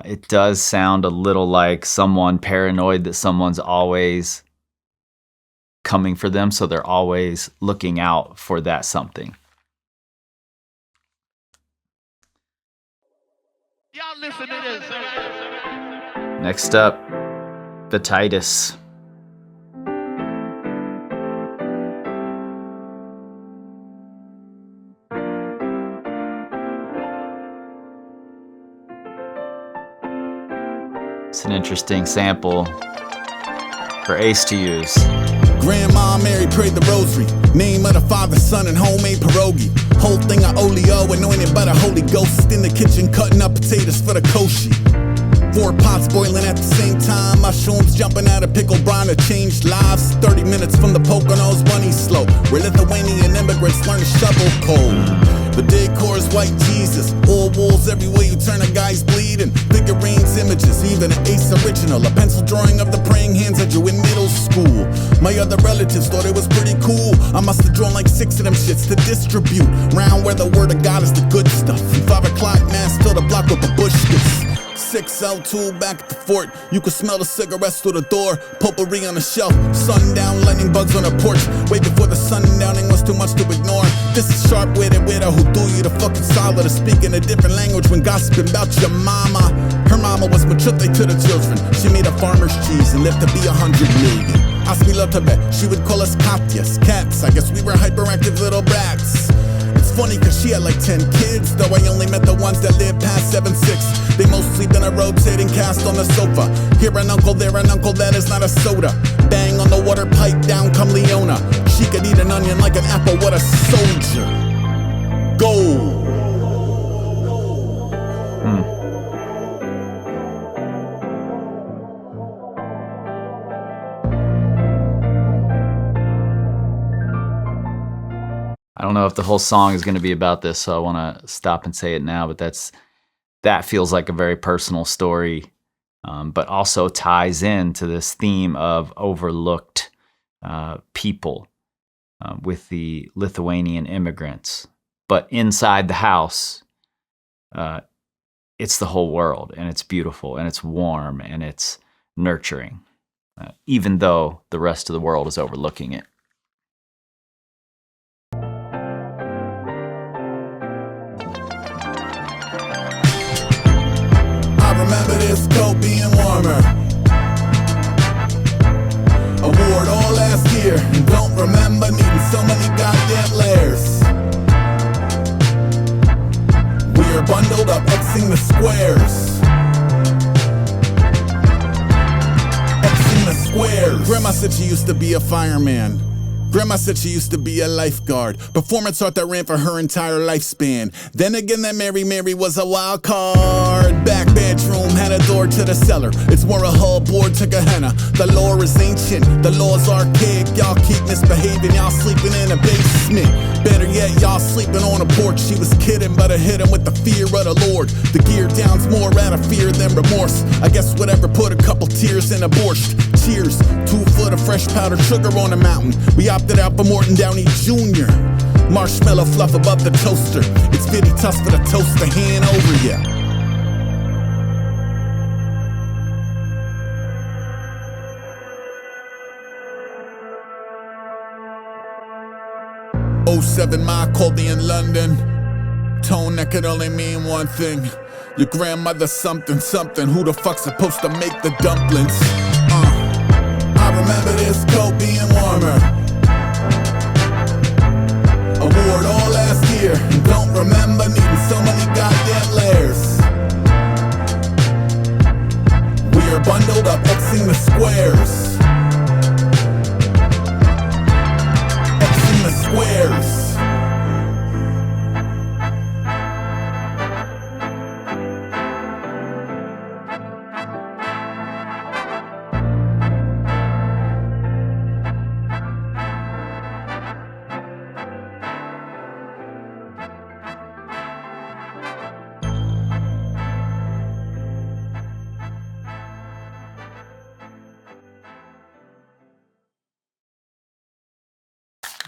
[SPEAKER 1] it does sound a little like someone paranoid that someone's always coming for them, so they're always looking out for that something.
[SPEAKER 9] Y'all listen to this.
[SPEAKER 1] Next up, Vititus. It's an interesting sample for Ace to use.
[SPEAKER 5] Grandma Mary prayed the rosary. Name of the Father, Son, and homemade pierogi. Whole thing of oleo, anointed by the Holy Ghost. In the kitchen cutting up potatoes for the koshi. 4 pots boiling at the same time. Mushrooms jumping out of pickle brine to change lives. 30 minutes from the Poconos, money slow. Where Lithuanian immigrants learn to shovel coal. The decor is white Jesus. All walls everywhere you turn, a guy's bleeding. Figurines, images, even an Ace original. A pencil drawing of the praying hands that you in middle school. My other relatives thought it was pretty cool. I must have drawn like 6 of them shits to distribute. Round where the word of God is the good stuff. And 5 o'clock mass fill the block with babushkas. 6L2 back at the fort. You can smell the cigarettes through the door. Potpourri on the shelf. Sundown, lightning bugs on the porch. Wait before the sundowning was too much to ignore. This is sharp-witted widow who do you the fucking solid of speaking a different language when gossiping about your mama. Her mama was machute to the children. She made a farmer's cheese and lived to be 100 million. Ask me love to bet. She would call us Katyas, cats. I guess we were hyperactive little brats. It's funny cause she had like 10 kids, though I only met the ones that lived past 7'6". They mostly been a rotating cast on the sofa. Here an uncle, there an uncle, that is not a soda. Bang on the water pipe, down come Leona. She could eat an onion like an apple, what a soldier. Go!
[SPEAKER 1] I don't know if the whole song is going to be about this, so I want to stop and say it now, but that feels like a very personal story, but also ties into this theme of overlooked people with the Lithuanian immigrants. But inside the house, it's the whole world, and it's beautiful, and it's warm, and it's nurturing, even though the rest of the world is overlooking it.
[SPEAKER 5] this coat being warmer. Award all last year, and don't remember needing so many goddamn layers. We're bundled up, Xing the squares. Xing the squares. Grandma said she used to be a fireman. Grandma said she used to be a lifeguard. Performance art that ran for her entire lifespan. Then again, that Mary was a wild card. Back bedroom had a door to the cellar. It's more a hull board to Gehenna. The lore is ancient, the law's archaic. Y'all keep misbehaving, y'all sleeping in a basement. Better yet, y'all sleeping on a porch. She was kidding, but I hit him with the fear of the Lord. The gear down's more out of fear than remorse. I guess whatever put a couple tears in a borscht. Cheers, 2 foot of fresh powdered sugar on the mountain. We opted out for Morton Downey Jr. Marshmallow fluff above the toaster. It's Vititus for the toaster hand over ya. '07 Ma called me in London. Tone that could only mean one thing. Your grandmother something. Who the fuck's supposed to make the dumplings? I remember this coat being warmer. Award all last year, and don't remember needing so many goddamn layers. We're bundled up, Xing the squares. Xing the squares.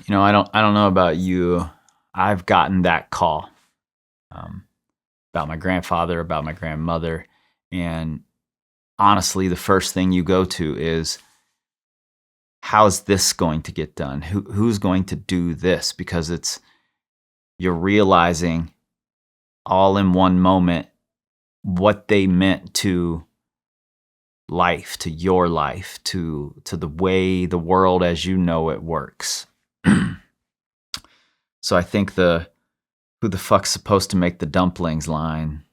[SPEAKER 1] You know, I don't know about you. I've gotten that call about my grandfather, about my grandmother, and honestly, the first thing you go to is, how's this going to get done? Who's going to do this? Because you're realizing all in one moment what they meant to life, to your life, to the way the world as you know it works. So I think the "who the fuck's supposed to make the dumplings" line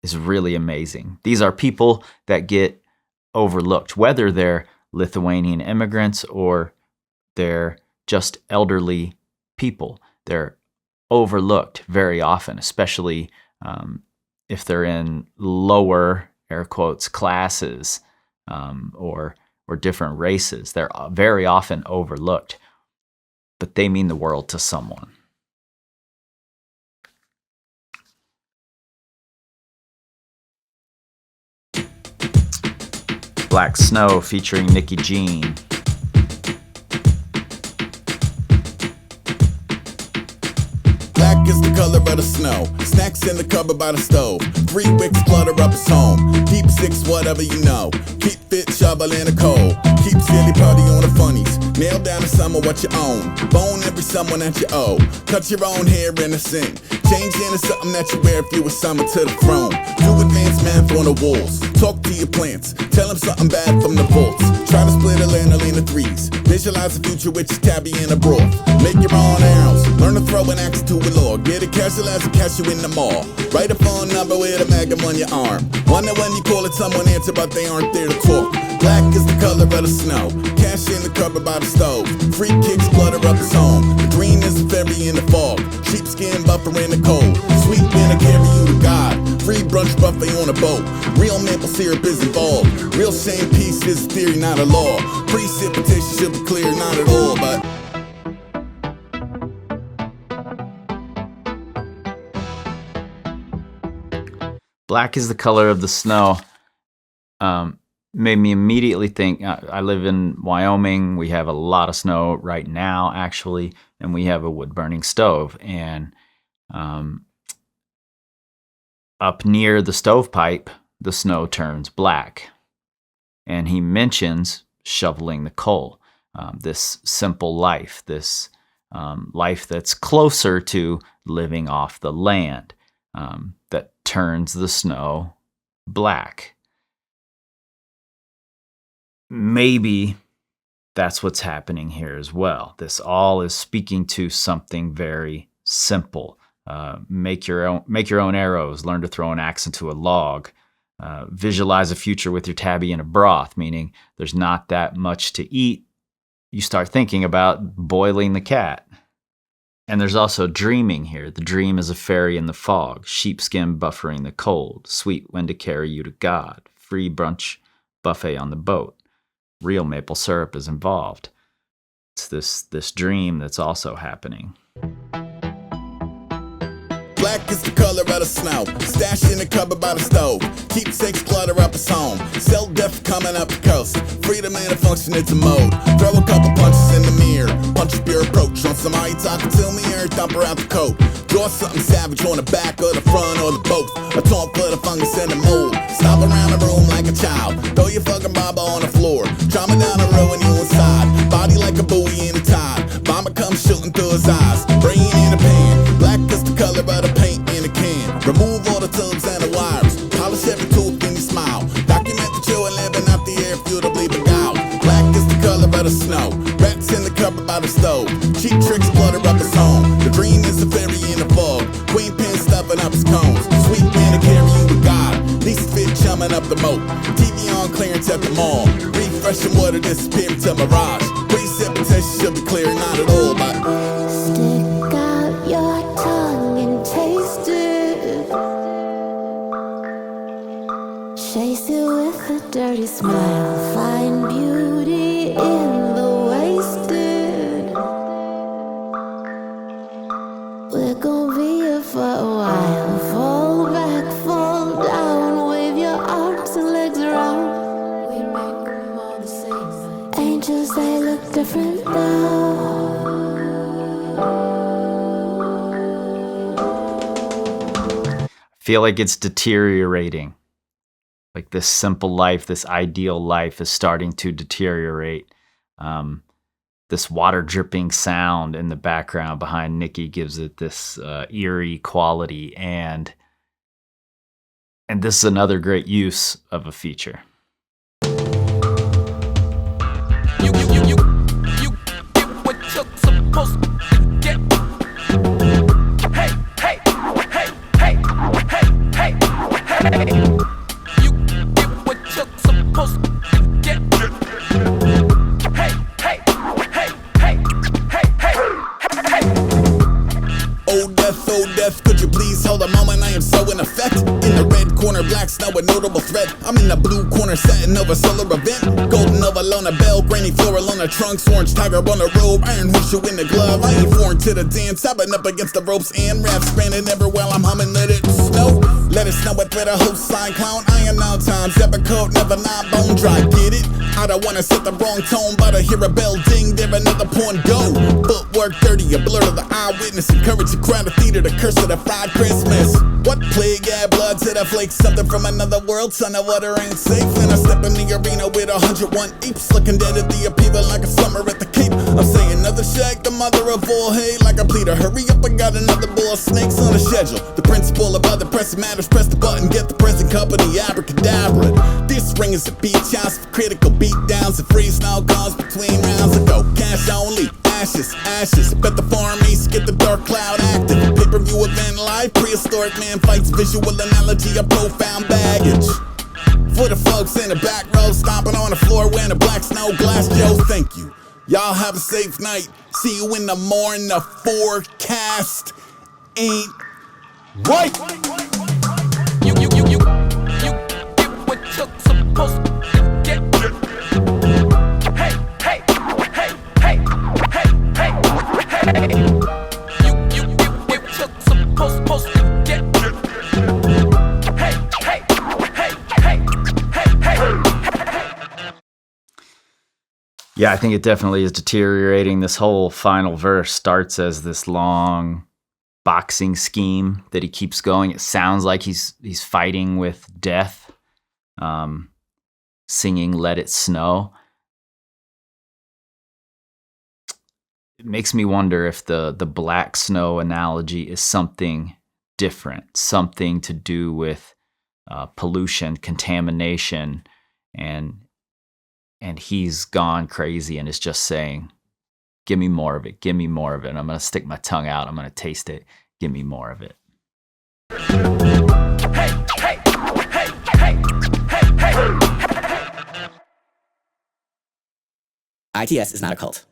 [SPEAKER 1] is really amazing. These are people that get overlooked, whether they're Lithuanian immigrants or they're just elderly people. They're overlooked very often, especially if they're in lower, air quotes, classes or different races. They're very often overlooked, but they mean the world to someone. Black Snow featuring Nikki Jean.
[SPEAKER 5] Black is the color of the snow. Snacks in the cupboard by the stove. 3 wicks clutter up his home. Deep 6, whatever you know. Keep fit, shovel in the cold. Keep silly party on the funnies. Nail down to summer what you own. Bone every someone that you owe. Cut your own hair in a sink. Change into something that you wear if you were summoned to the throne. Do advanced math on the walls. Talk to your plants. Tell them something bad from the vaults. Try to split a lanolin in 3s. Visualize the future with your tabby in a broth. Make your own arrows. Learn to throw an axe to a log. Get it casual as a catch you in the mall. Write a phone number with a magnum on your arm. Wonder when you call it, someone answer, but they aren't there to talk. Black is the color of the snow. Cash in the cupboard by the stove. Free kicks clutter up his home. The green is the fairy in the fog. Sheepskin buffer in the cold. Sweet winter carry you to God. Free brunch buffet on a boat. Real maple syrup is involved. Real shame peace is a theory, not a law. Precipitation should be clear, not at all, but
[SPEAKER 1] Black is the color of the snow made me immediately think, I live in Wyoming. We have a lot of snow right now, actually, and we have a wood-burning stove. And up near the stovepipe, the snow turns black. And he mentions shoveling the coal, this simple life, this life that's closer to living off the land, that turns the snow black. Maybe that's what's happening here as well. This all is speaking to something very simple. Make your own arrows. Learn to throw an axe into a log. Visualize a future with your tabby in a broth, meaning there's not that much to eat. You start thinking about boiling the cat. And there's also dreaming here. The dream is a fairy in the fog, sheepskin buffering the cold, sweet wind to carry you to God, free brunch buffet on the boat. Real maple syrup is involved. It's this dream that's also happening.
[SPEAKER 5] Black is the color of the snow. Stash in the cupboard by the stove. Keepsakes clutter up his home. Cell death coming up the coast. Freedom ain't a function, it's a mode. Throw a couple punches in the mirror. Punch your approach on somebody talking to me or thumper out the coat. Draw something savage on the back or the front or the both. A taunt for the fungus and the mold. Stop around the room like a child. Throw your fucking baba on the floor. Trauma down the road and you inside. Body like a buoy in the tide. Vomit comes shooting through his eyes. Brain in a pan. Black is the color of the paint in a can. Remove all the tubes and the wires. Polish every tooth and you smile. Document that you are living out the air futilely beguiled. Black is the color of the snow. Rats in the cupboard by the stove. Cheap tricks clutter up his home. The dream is a fairy in the fog. Queen pin stuffing up his cones. Sweet man to carry you to God. Least fit chumming up the moat. TV on clearance at the mall. Refreshing water disappearing to mirage. Precipitation should be clear, not at all, but
[SPEAKER 10] Stick out your tongue and taste it. Chase it with a dirty smile. Find beauty in the wasted. We're gonna be here for a while. Fall back, fall down. Wave your arms and legs around. We make them all the same. Angels, they look different now.
[SPEAKER 1] Feel like it's deteriorating. Like this simple life, this ideal life is starting to deteriorate. This water dripping sound in the background behind Nikki gives it this eerie quality, and this is another great use of a feature.
[SPEAKER 15] You get what you're supposed to get. Hey, hey, hey, hey, hey, hey, hey. You get what you're supposed to get. Hey, hey, hey, hey, hey, hey, hey.
[SPEAKER 5] Oh death, could you please hold a moment? I am so in effect. In the red corner, black snow, a notable threat. I'm in the blue corner, setting of a solar event. Golden oval on a bell, grainy floral on the trunks, orange tiger on the robe, iron horseshoe in the glove. I ain't foreign to the dance, I've been up against the ropes and raps, spinning ever while I'm humming. Let it snow, let it snow. With a host sign clown. I am now times, ever coat, never not bone dry. Get it? I don't wanna set the wrong tone, but I hear a bell ding, there another porn go. Footwork dirty, a blur to the eyewitness, encourage the crowd of theater, the curse of the fried Christmas. What plague, add blood to the flake, something from another world, son of water ain't safe. And I step in the arena with 101 apes, looking dead at the upheaval like a summer at the Cape. I'm saying another shag, the mother of all hate, like a pleader. Hurry up, I got another ball of snakes on the schedule. The principle of other pressing matters, press the button, get the present company, abracadabra. This ring is a beach house for critical beatdowns and free snow calls between rounds ago. Cash only, ashes. Bet the farm ace, get the dark cloud active. Pay-per-view event live, prehistoric man fights, visual analogy of profound baggage. For the folks in the back row, stomping on the floor wearing a black snow glass, Joe, thank you. Y'all have a safe night. See you in the morning. The forecast ain't right.
[SPEAKER 15] You get what you're supposed to get. Hey, hey, hey, hey, hey, hey, hey. You get what you're supposed to get. Hey, hey, hey, hey, hey, hey.
[SPEAKER 1] Yeah, I think it definitely is deteriorating. This whole final verse starts as this long boxing scheme that he keeps going. It sounds like he's fighting with death, singing "Let It Snow." It makes me wonder if the black snow analogy is something different, something to do with pollution, contamination, and he's gone crazy and is just saying, give me more of it, give me more of it. And I'm going to stick my tongue out, I'm going to taste it, give me more of it.
[SPEAKER 4] ITS is not a cult.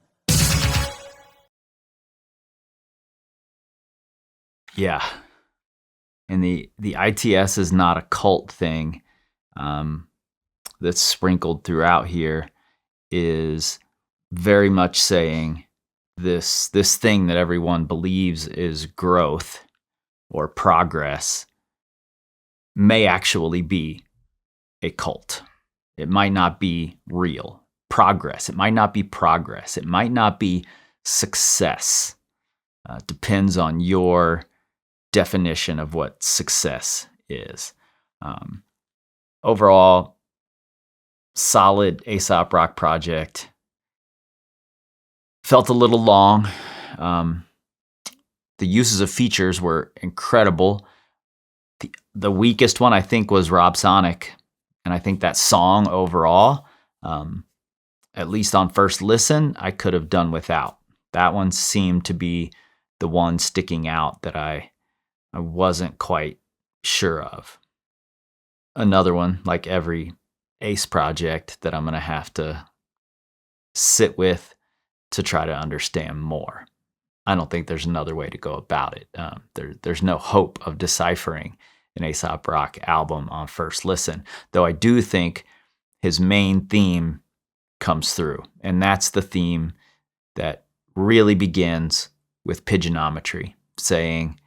[SPEAKER 1] Yeah. And the ITS is not a cult thing that's sprinkled throughout here is very much saying this thing that everyone believes is growth or progress may actually be a cult. It might not be real progress. It might not be progress. It might not be success. Depends on your definition of what success is. Overall, solid Aesop Rock project. Felt a little long. The uses of features were incredible. The weakest one, I think, was Rob Sonic. And I think that song overall, at least on first listen, I could have done without. That one seemed to be the one sticking out that I wasn't quite sure of. Another one, like every Ace project, that I'm going to have to sit with to try to understand more. I don't think there's another way to go about it. There's no hope of deciphering an Aesop Rock album on first listen, though I do think his main theme comes through, and that's the theme that really begins with Pigeonometry, saying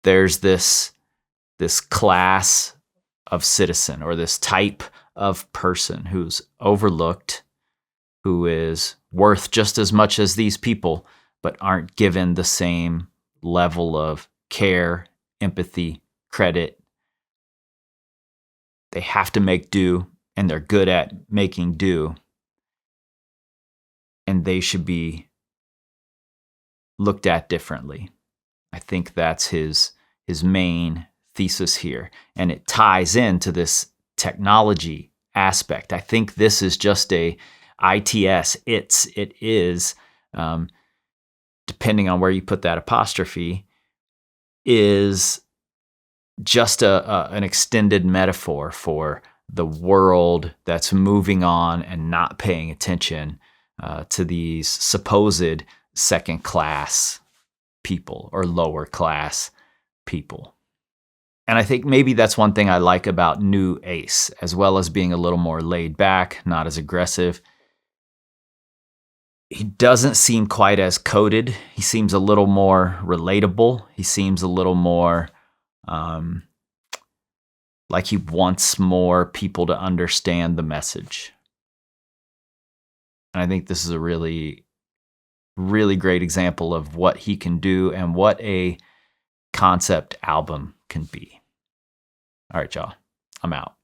[SPEAKER 1] there's this class of citizen or this type of person who's overlooked, who is worth just as much as these people, but aren't given the same level of care, empathy, credit. They have to make do, and they're good at making do, and they should be looked at differently. I think that's his main thesis here, and it ties into this technology aspect. I think this is just a ITS. It is, depending on where you put that apostrophe, is just an extended metaphor for the world that's moving on and not paying attention to these supposed second-class people or lower-class people. And I think maybe that's one thing I like about new Ace, as well as being a little more laid back, not as aggressive. He doesn't seem quite as coded. He seems a little more relatable. He seems a little more like he wants more people to understand the message. And I think this is a really, really great example of what he can do and what a concept album can be. All right, y'all. I'm out.